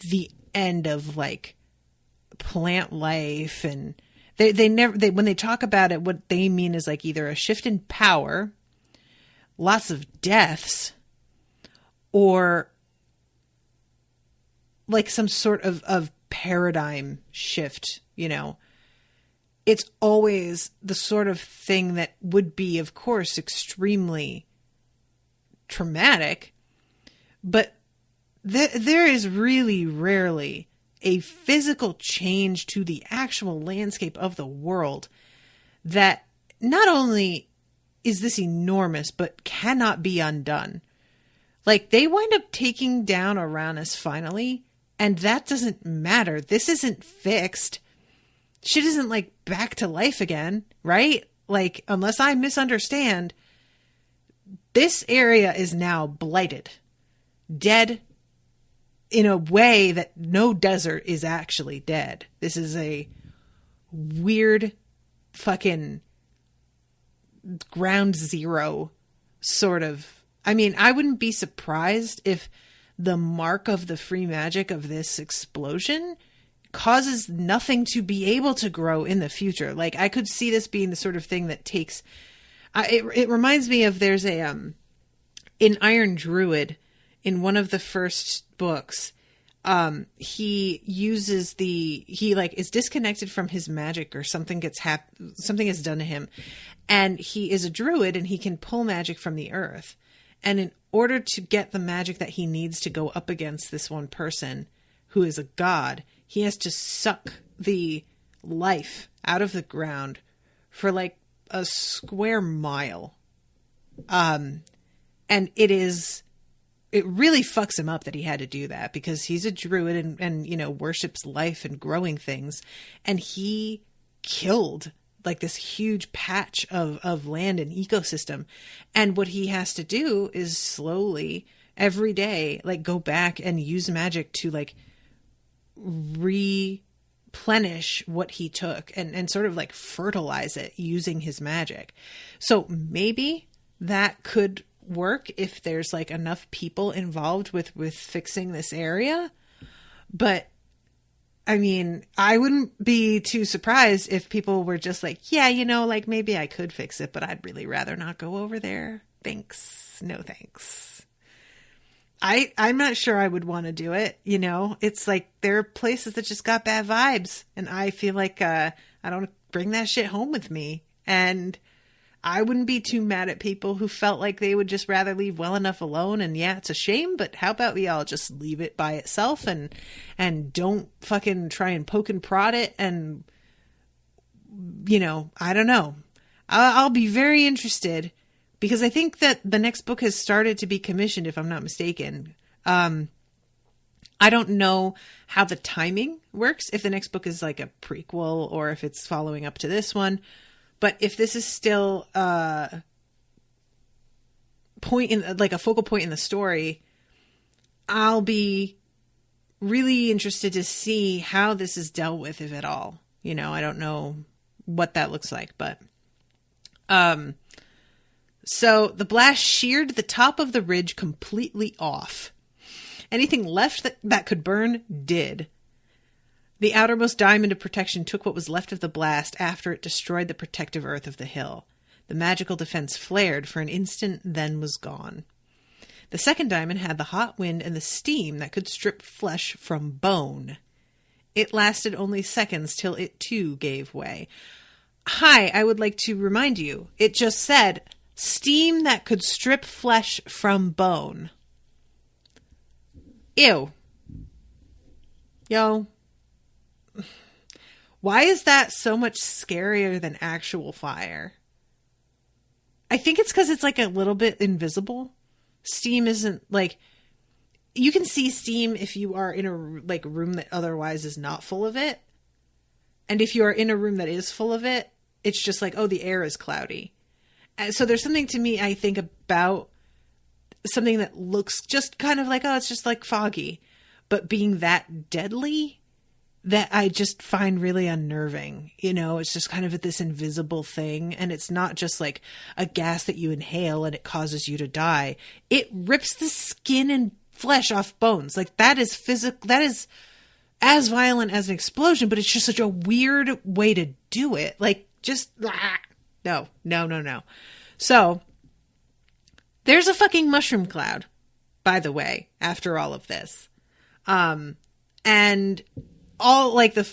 [SPEAKER 2] the end of like plant life. And they never, when they talk about it, what they mean is like either a shift in power, lots of deaths, or like some sort of paradigm shift, you know. It's always the sort of thing that would be, of course, extremely traumatic, but there is really rarely a physical change to the actual landscape of the world that not only is this enormous, but cannot be undone. Like, they wind up taking down Uranus finally, and that doesn't matter. This isn't fixed. Shit isn't like back to life again, right? Like, unless I misunderstand, this area is now blighted, dead in a way that no desert is actually dead. This is a weird fucking ground zero sort of. I mean, I wouldn't be surprised if the mark of the free magic of this explosion causes nothing to be able to grow in the future. Like, I could see this being the sort of thing that takes, it reminds me of, there's a, in Iron Druid, in one of the first books, he uses he like is disconnected from his magic, or something something is done to him. And he is a druid and he can pull magic from the earth. And in order to get the magic that he needs to go up against this one person who is a god, he has to suck the life out of the ground for like a square mile. And it really fucks him up that he had to do that, because he's a druid and you know, worships life and growing things. And he killed like this huge patch of land and ecosystem. And what he has to do is slowly every day, like, go back and use magic to like replenish what he took and sort of like fertilize it using his magic. So maybe that could work if there's like enough people involved with fixing this area. But I mean, I wouldn't be too surprised if people were just like, yeah, you know, like maybe I could fix it, but I'd really rather not go over there. Thanks. No thanks. I'm not sure I would want to do it. You know, it's like there are places that just got bad vibes, and I feel like I don't bring that shit home with me. And I wouldn't be too mad at people who felt like they would just rather leave well enough alone. And yeah, it's a shame, but how about we all just leave it by itself and don't fucking try and poke and prod it. And, you know, I don't know. I'll be very interested, because I think that the next book has started to be commissioned, if I'm not mistaken. I don't know how the timing works, if the next book is like a prequel or if it's following up to this one. But if this is still a focal point in the story, I'll be really interested to see how this is dealt with, if at all. You know, I don't know what that looks like, but so the blast sheared the top of the ridge completely off. Anything left that could burn did. The outermost diamond of protection took what was left of the blast after it destroyed the protective earth of the hill. The magical defense flared for an instant, then was gone. The second diamond had the hot wind and the steam that could strip flesh from bone. It lasted only seconds till it too gave way. Hi, I would like to remind you, it just said steam that could strip flesh from bone. Ew. Yo. Why is that so much scarier than actual fire? I think it's because it's like a little bit invisible. Steam isn't like, you can see steam if you are in a like room that otherwise is not full of it. And if you are in a room that is full of it, it's just like, oh, the air is cloudy. And so there's something to me, I think, about something that looks just kind of like, oh, it's just like foggy, but being that deadly that I just find really unnerving. You know, it's just kind of this invisible thing. And it's not just like a gas that you inhale and it causes you to die. It rips the skin and flesh off bones. Like that is physical. That is as violent as an explosion, but it's just such a weird way to do it. Like just, no. So there's a fucking mushroom cloud, by the way, after all of this. And all like the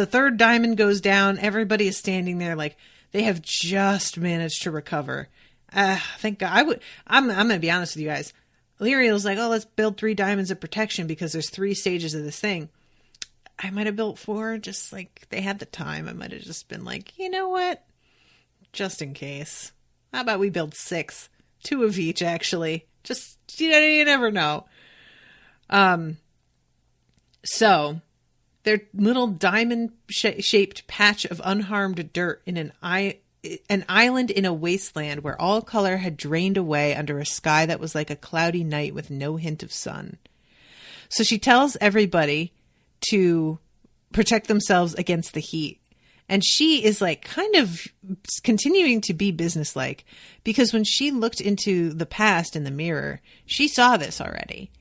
[SPEAKER 2] third diamond goes down. Everybody is standing there like they have just managed to recover. Thank God. I'm going to be honest with you guys. Lirael's like, oh, let's build 3 diamonds of protection because there's 3 stages of this thing. I might have built 4, just like they had the time. I might have just been like, you know what? Just in case. How about we build 6? 2 of each, actually. Just, you never know. So their little diamond shaped patch of unharmed dirt in an island in a wasteland where all color had drained away under a sky that was like a cloudy night with no hint of sun. So she tells everybody to protect themselves against the heat. And she is like kind of continuing to be businesslike because when she looked into the past in the mirror, she saw this already.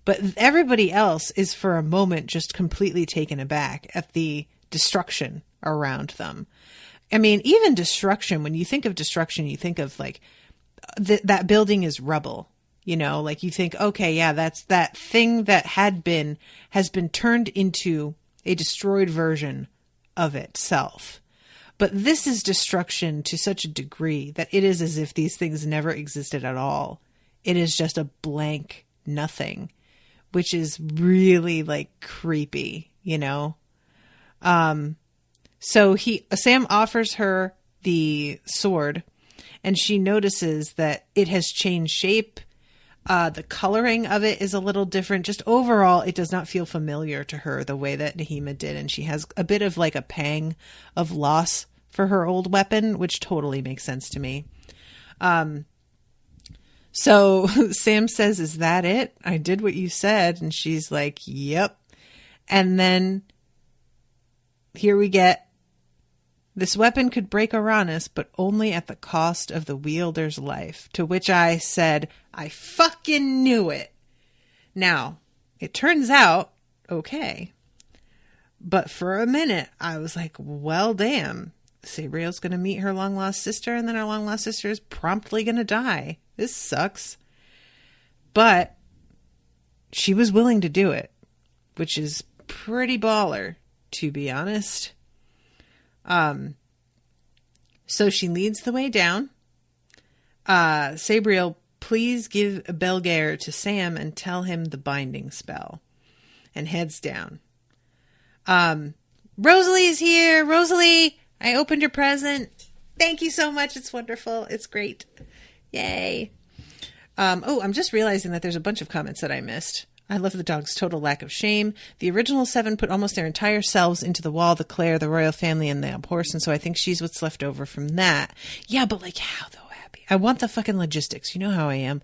[SPEAKER 2] But everybody else is for a moment just completely taken aback at the destruction around them. I mean, even destruction, when you think of destruction, you think of like that building is rubble, you know, like you think, okay, yeah, that's that thing that has been turned into a destroyed version of itself. But this is destruction to such a degree that it is as if these things never existed at all. It is just a blank nothing, which is really like creepy, you know? So Sam offers her the sword and she notices that it has changed shape. The coloring of it is a little different. Just overall, it does not feel familiar to her the way that Nahima did. And she has a bit of like a pang of loss for her old weapon, which totally makes sense to me. So Sam says, is that it? I did what you said. And she's like, yep. And then here we get, this weapon could break Uranus, but only at the cost of the wielder's life. To which I said, I fucking knew it. Now, it turns out, okay. But for a minute, I was like, well, damn. Sabriel's going to meet her long-lost sister, and then her long-lost sister is promptly going to die. This sucks. But she was willing to do it, which is pretty baller, to be honest. So she leads the way down. Sabriel, please give Belgair to Sam and tell him the binding spell. And heads down. Rosalie is here. Rosalie, I opened your present. Thank you so much. It's wonderful. It's great. Yay. I'm just realizing that there's a bunch of comments that I missed. I love the dog's total lack of shame. The original 7 put almost their entire selves into the wall, the Claire, the royal family, and the Abhorsen, so I think she's what's left over from that. Yeah, but like how though, Abbey? I want the fucking logistics. You know how I am.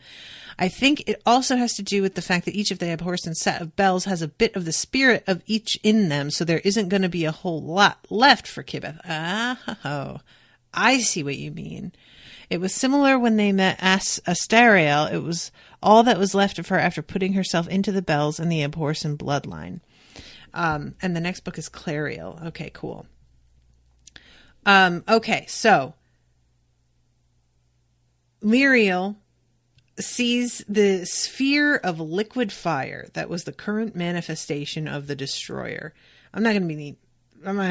[SPEAKER 2] I think it also has to do with the fact that each of the Abhorsen set of bells has a bit of the spirit of each in them, so there isn't going to be a whole lot left for Kibeth. Oh, I see what you mean. It was similar when they met Astariel. It was all that was left of her after putting herself into the bells and the Abhorsen bloodline. And the next book is Clariel. Okay, cool. Okay, so Lirael sees the sphere of liquid fire that was the current manifestation of the destroyer. I'm not going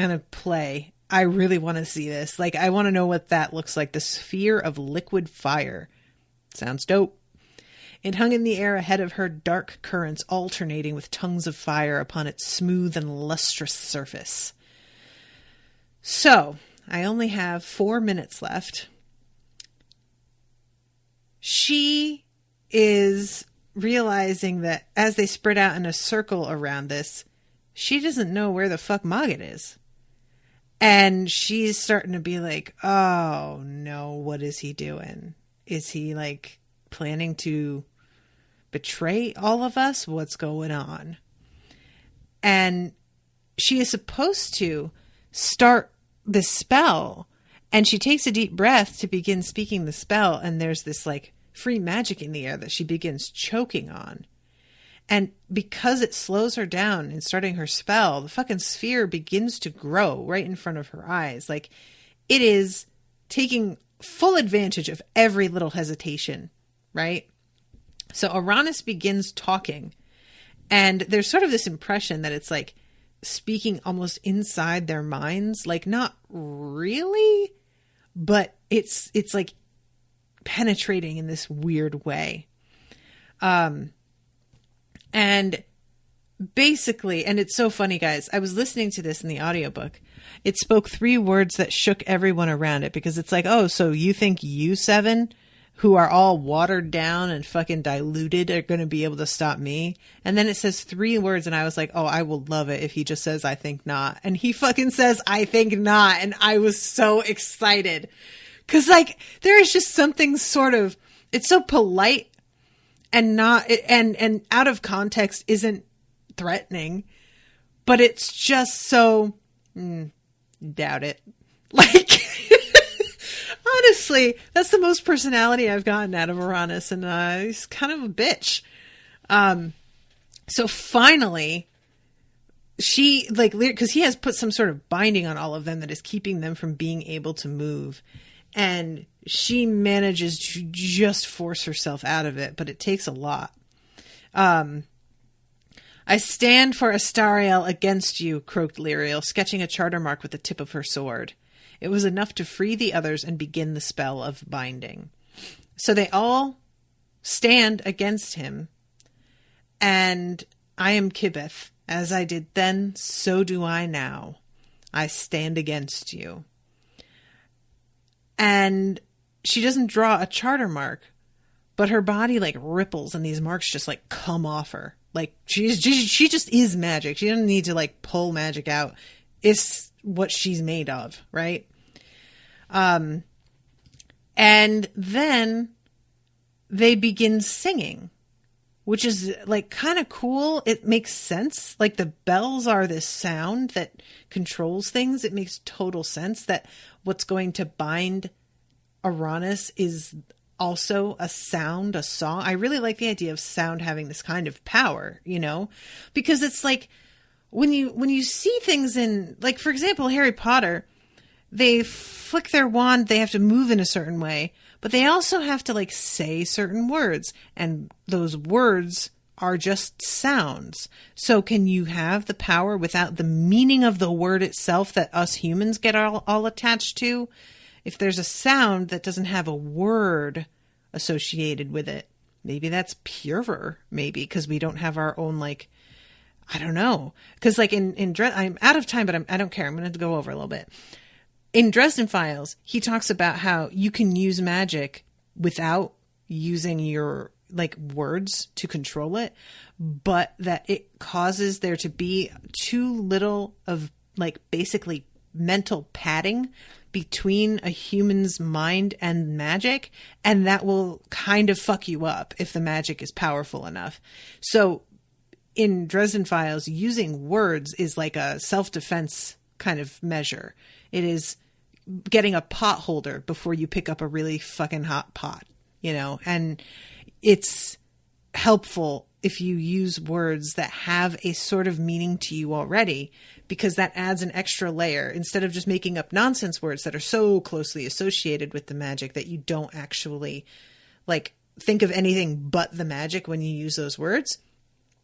[SPEAKER 2] to play. I really want to see this. Like, I want to know what that looks like. The sphere of liquid fire. Sounds dope. It hung in the air ahead of her, dark currents alternating with tongues of fire upon its smooth and lustrous surface. So, I only have 4 minutes left. She is realizing that as they spread out in a circle around this, she doesn't know where the fuck Mogget is. And she's starting to be like, oh no, what is he doing? Is he like planning to betray all of us? What's going on? And she is supposed to start this spell, and she takes a deep breath to begin speaking the spell, and there's this like free magic in the air that she begins choking on. And because it slows her down in starting her spell, the fucking sphere begins to grow right in front of her eyes. Like, it is taking full advantage of every little hesitation, right? So Uranus begins talking, and there's sort of this impression that it's like speaking almost inside their minds, like not really, but it's like penetrating in this weird way. And basically, and it's so funny, guys, I was listening to this in the audiobook. It spoke 3 words that shook everyone around it, because it's like, oh, so you think you 7, who are all watered down and fucking diluted, are going to be able to stop me? And then it says 3 words, and I was like, oh, I will love it if he just says, I think not. And he fucking says, I think not. And I was so excited. Because, like, there is just something sort of, it's so polite and not, and out of context isn't threatening, but it's just so, doubt it. Like, honestly, that's the most personality I've gotten out of Uranus, and he's kind of a bitch. So finally, she, like, because he has put some sort of binding on all of them that is keeping them from being able to move. And she manages to just force herself out of it, but it takes a lot. I stand for Astariel against you, croaked Lirael, sketching a charter mark with the tip of her sword. It was enough to free the others and begin the spell of binding. So they all stand against him, and I am Kibeth. As I did then, so do I now. I stand against you. And she doesn't draw a charter mark, but her body like ripples and these marks just like come off her. Like she just is magic. She doesn't need to like pull magic out. It's what she's made of, right? And then they begin singing, which is like kind of cool. It makes sense. Like the bells are this sound that controls things. It makes total sense that what's going to bind Uranus is also a sound, a song. I really like the idea of sound having this kind of power, you know, because it's like when you see things in, like, for example, Harry Potter, they flick their wand, they have to move in a certain way, but they also have to like say certain words, and those words are just sounds. So can you have the power without the meaning of the word itself that us humans get all attached to? If there's a sound that doesn't have a word associated with it, maybe that's purer, maybe, because we don't have our own, like, I don't know. Because like I'm out of time, but I don't care. I'm going to go over a little bit. In Dresden Files, he talks about how you can use magic without using your like words to control it, but that it causes there to be too little of like basically mental padding between a human's mind and magic, and that will kind of fuck you up if the magic is powerful enough. So in Dresden Files, using words is like a self-defense kind of measure. It is getting a pot holder before you pick up a really fucking hot pot, you know, and it's helpful if you use words that have a sort of meaning to you already, because that adds an extra layer instead of just making up nonsense words that are so closely associated with the magic that you don't actually like think of anything but the magic when you use those words.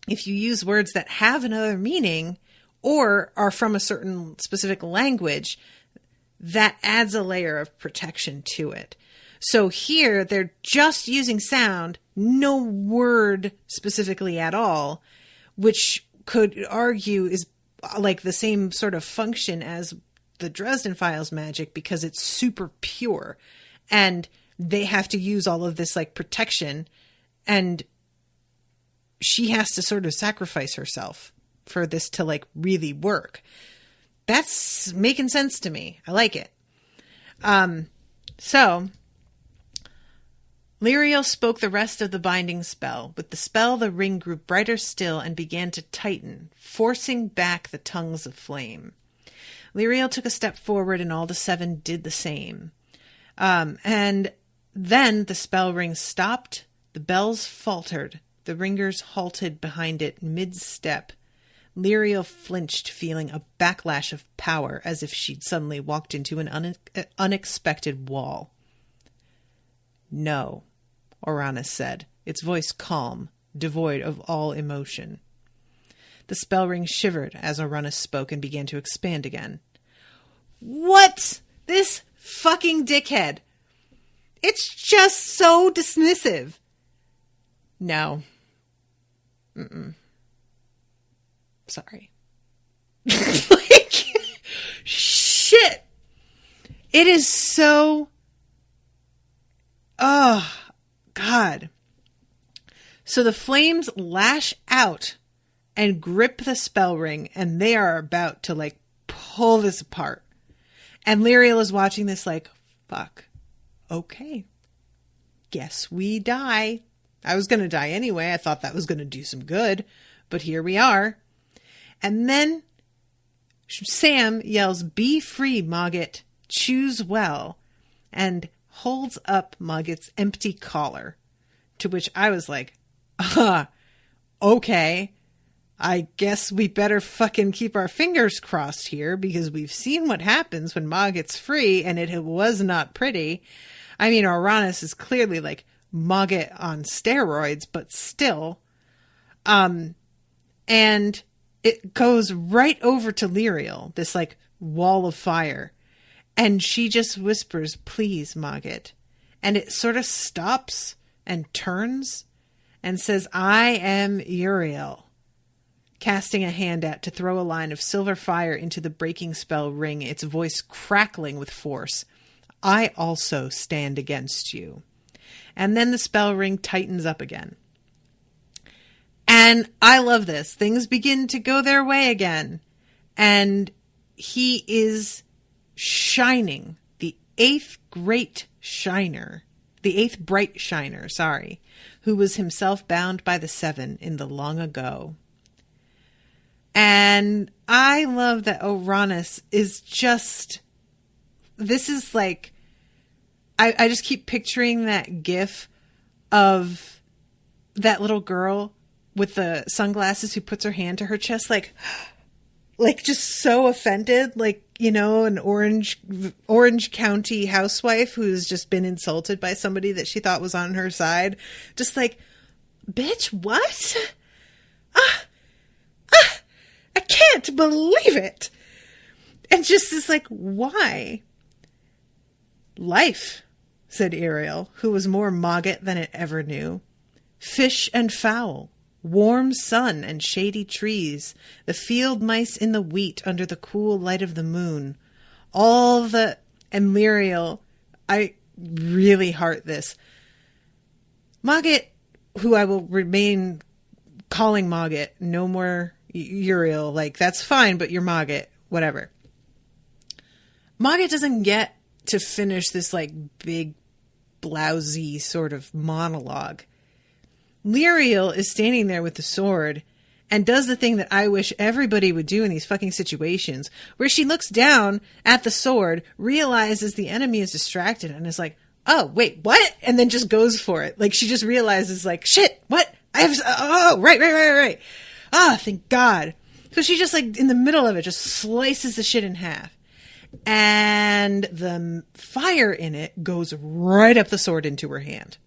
[SPEAKER 2] If you use words that have another meaning or are from a certain specific language, that adds a layer of protection to it. So here they're just using sound, no word specifically at all, which could argue is like the same sort of function as the Dresden Files magic, because it's super pure and they have to use all of this like protection, and she has to sort of sacrifice herself for this to like really work. That's making sense to me. I like it. So Lirael spoke the rest of the binding spell. With the spell, the ring grew brighter still and began to tighten, forcing back the tongues of flame. Lirael took a step forward, and all the 7 did the same. And then the spell ring stopped, the bells faltered, the ringers halted behind it mid-step. Lirael flinched, feeling a backlash of power, as if she'd suddenly walked into an unexpected wall. "No," Oronus said, its voice calm, devoid of all emotion. The spell ring shivered as Oronus spoke and began to expand again. "What? This fucking dickhead! It's just so dismissive." "No. Sorry." Like, shit. It is so... Oh, God. So the flames lash out and grip the spell ring, and they are about to, like, pull this apart. And Lirael is watching this like, fuck. Okay. Guess we die. I was going to die anyway. I thought that was going to do some good. But here we are. And then Sam yells, "Be free, Mogget. Choose well." And holds up Mogget's empty collar. To which I was like, okay. I guess we better fucking keep our fingers crossed here, because we've seen what happens when Mogget's free, and it was not pretty. I mean, Oronus is clearly like Mogget on steroids, but still. And it goes right over to Lirael, this like wall of fire. And she just whispers, "Please, Mogget." And it sort of stops and turns and says, "I am Uriel," casting a hand out to throw a line of silver fire into the breaking spell ring, its voice crackling with force. "I also stand against you." And then the spell ring tightens up again. And I love this. Things begin to go their way again. And he is shining, the eighth bright shiner, who was himself bound by the 7 in the long ago. And I love that Oronus is just, this is like, I just keep picturing that gif of that little girl with the sunglasses who puts her hand to her chest, like just so offended, like, you know, an Orange County housewife who's just been insulted by somebody that she thought was on her side. Just like, bitch, what? I can't believe it. And just is like, why? "Life," said Ariel, who was more Mogget than it ever knew. "Fish and fowl, warm sun and shady trees, the field mice in the wheat under the cool light of the moon. And Lirael, I really heart this. Mogget, who I will remain calling Mogget, no more Uriel, like, that's fine, but you're Mogget, whatever. Mogget doesn't get to finish this, like, big, blousy sort of monologue. Lirael is standing there with the sword and does the thing that I wish everybody would do in these fucking situations, where she looks down at the sword, realizes the enemy is distracted, and is like, "Oh, wait, what?" And then just goes for it. Like, she just realizes, like, shit, what? Right. Ah, thank God. So she just, like, in the middle of it, just slices the shit in half. And the fire in it goes right up the sword into her hand.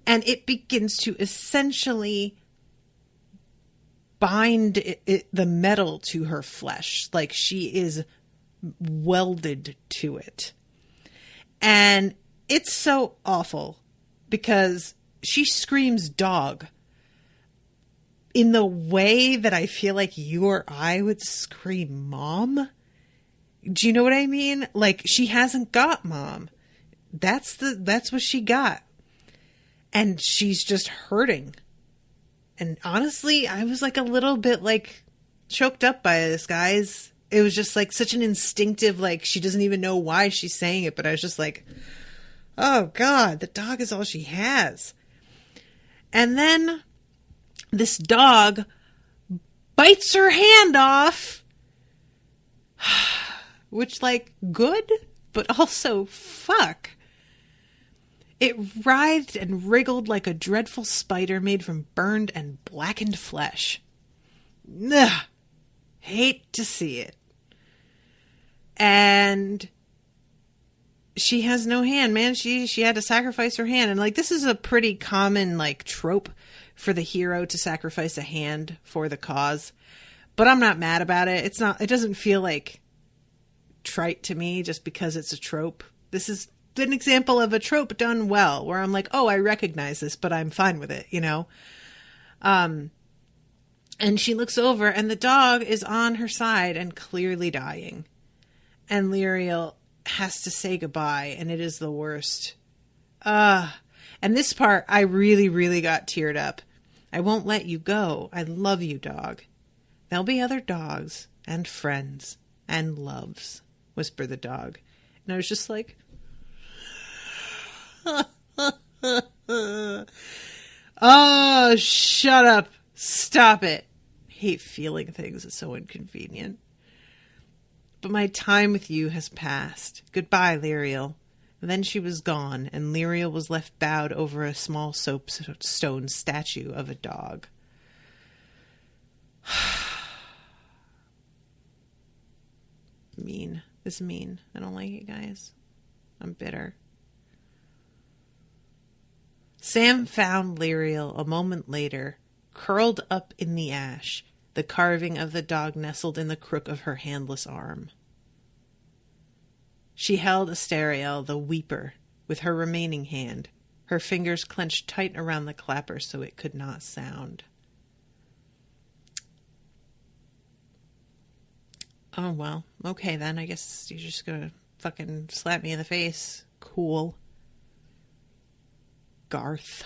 [SPEAKER 2] And it begins to essentially bind the metal to her flesh. Like, she is welded to it. And it's so awful because she screams "dog" in the way that I feel like you or I would scream "mom." Do you know what I mean? Like, she hasn't got mom. That's what she got. And she's just hurting. And honestly, I was like a little bit like choked up by this, guys. It was just like such an instinctive, like, she doesn't even know why she's saying it, but I was just like, Oh, God, the dog is all she has. And then this dog bites her hand off, which, like, good, but also fuck. It writhed and wriggled like a dreadful spider made from burned and blackened flesh. Ugh. Hate to see it. And she has no hand, man. She had to sacrifice her hand. And, like, this is a pretty common, like, trope for the hero to sacrifice a hand for the cause. But I'm not mad about it. It doesn't feel, like, trite to me just because it's a trope. This is an example of a trope done well, where I'm like, oh, I recognize this, but I'm fine with it, you know? And she looks over, and the dog is on her side and clearly dying. And Lirael has to say goodbye, and it is the worst. And this part, I really, really got teared up. I won't let you go. I love you, dog. There'll be other dogs, and friends, and loves, whispered the dog. And I was just like, oh, shut up. Stop it. I hate feeling things. It's so inconvenient. But my time with you has passed. Goodbye, Lirael. And then she was gone, and Lirael was left bowed over a small soapstone statue of a dog. Mean. This is mean. I don't like it, guys. I'm bitter. Sam found Lirael a moment later, curled up in the ash, the carving of the dog nestled in the crook of her handless arm. She held Asteriel, the weeper, with her remaining hand, her fingers clenched tight around the clapper so it could not sound. Oh, well, okay then, I guess you're just gonna fucking slap me in the face. Cool. Garth.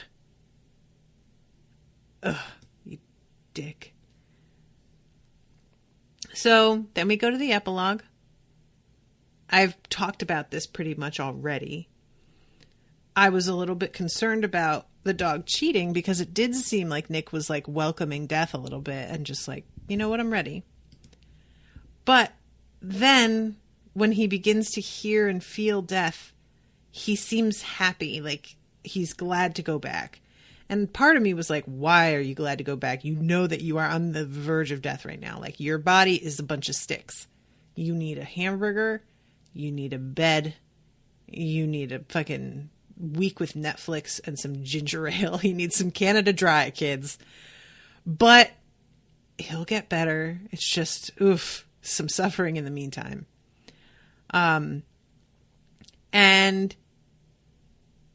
[SPEAKER 2] Ugh, you dick. So, then we go to the epilogue. I've talked about this pretty much already. I was a little bit concerned about the dog cheating because it did seem like Nick was like welcoming death a little bit and just like, you know what, I'm ready. But then when he begins to hear and feel death, he seems happy, like he's glad to go back. And part of me was like, why are you glad to go back? You know that you are on the verge of death right now. Like, your body is a bunch of sticks. You need a hamburger. You need a bed. You need a fucking week with Netflix and some ginger ale. You need some Canada Dry, kids. But he'll get better. It's just, oof, some suffering in the meantime. And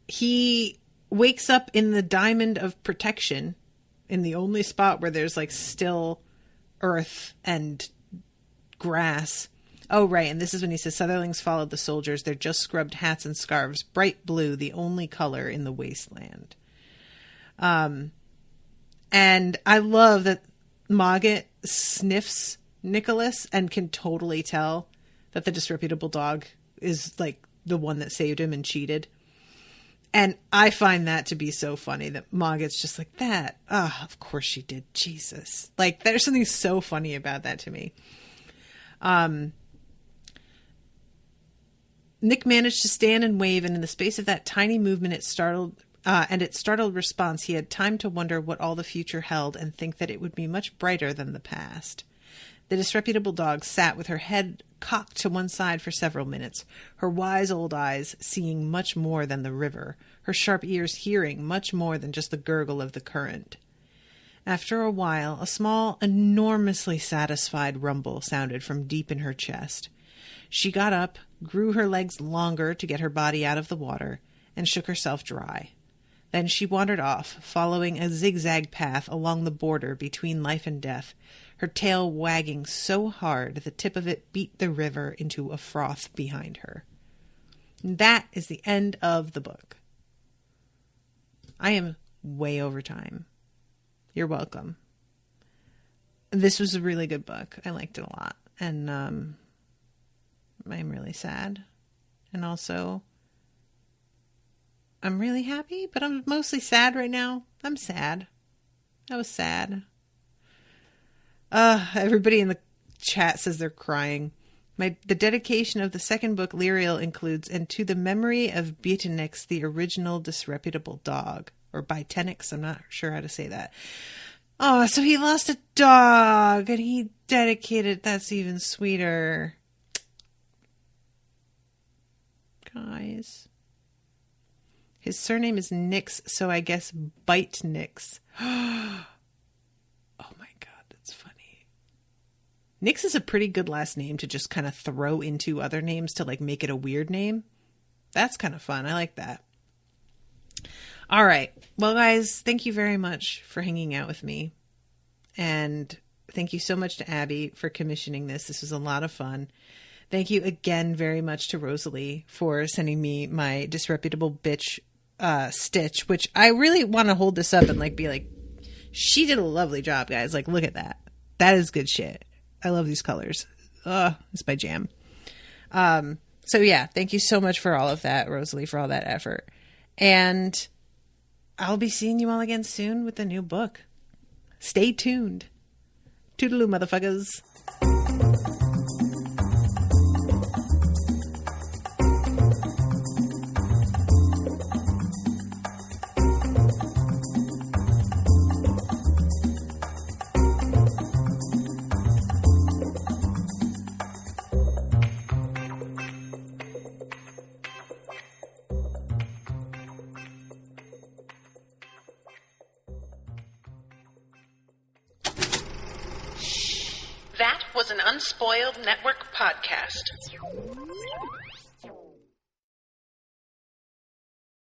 [SPEAKER 2] he wakes up in the diamond of protection, in the only spot where there's like still earth and grass. Oh, right. And this is when he says, Sutherlings followed the soldiers, their just scrubbed hats and scarves, bright blue, the only color in the wasteland. And I love that Mogget sniffs Nicholas and can totally tell that the disreputable dog is like the one that saved him and cheated. And I find that to be so funny that Mogget's just like, that. Ah, of course she did. Jesus. Like, there's something so funny about that to me. Nick managed to stand and wave, and in the space of that tiny movement, its startled response, he had time to wonder what all the future held and think that it would be much brighter than the past. The disreputable dog sat with her head cocked to one side for several minutes, her wise old eyes seeing much more than the river, her sharp ears hearing much more than just the gurgle of the current. After a while, a small, enormously satisfied rumble sounded from deep in her chest. She got up, grew her legs longer to get her body out of the water, and shook herself dry. Then she wandered off, following a zigzag path along the border between life and death, her tail wagging so hard the tip of it beat the river into a froth behind her. And that is the end of the book. I am way over time. You're welcome. This was a really good book. I liked it a lot. And I'm really sad. And also, I'm really happy, but I'm mostly sad right now. I'm sad. I was sad. Everybody in the chat says they're crying. The dedication of the second book, Lirael, includes, and to the memory of Beatenix, the original disreputable dog. Or Bitenix, I'm not sure how to say that. Oh, so he lost a dog, and he dedicated, that's even sweeter. Guys. His surname is Nix, so I guess Bitenix. Oh my god, that's funny. Nix is a pretty good last name to just kind of throw into other names to like make it a weird name. That's kind of fun. I like that. All right. Well, guys, thank you very much for hanging out with me. And thank you so much to Abby for commissioning this. This was a lot of fun. Thank you again very much to Rosalie for sending me my disreputable bitch stitch, which I really want to hold this up and like be like, she did a lovely job, guys. Like, look at that. That is good shit. I love these colors. It's my jam. So yeah, thank you so much for all of that, Rosalie, for all that effort. And I'll be seeing you all again soon with a new book. Stay tuned. Toodaloo, motherfuckers.
[SPEAKER 1] That was an Unspoiled Network podcast.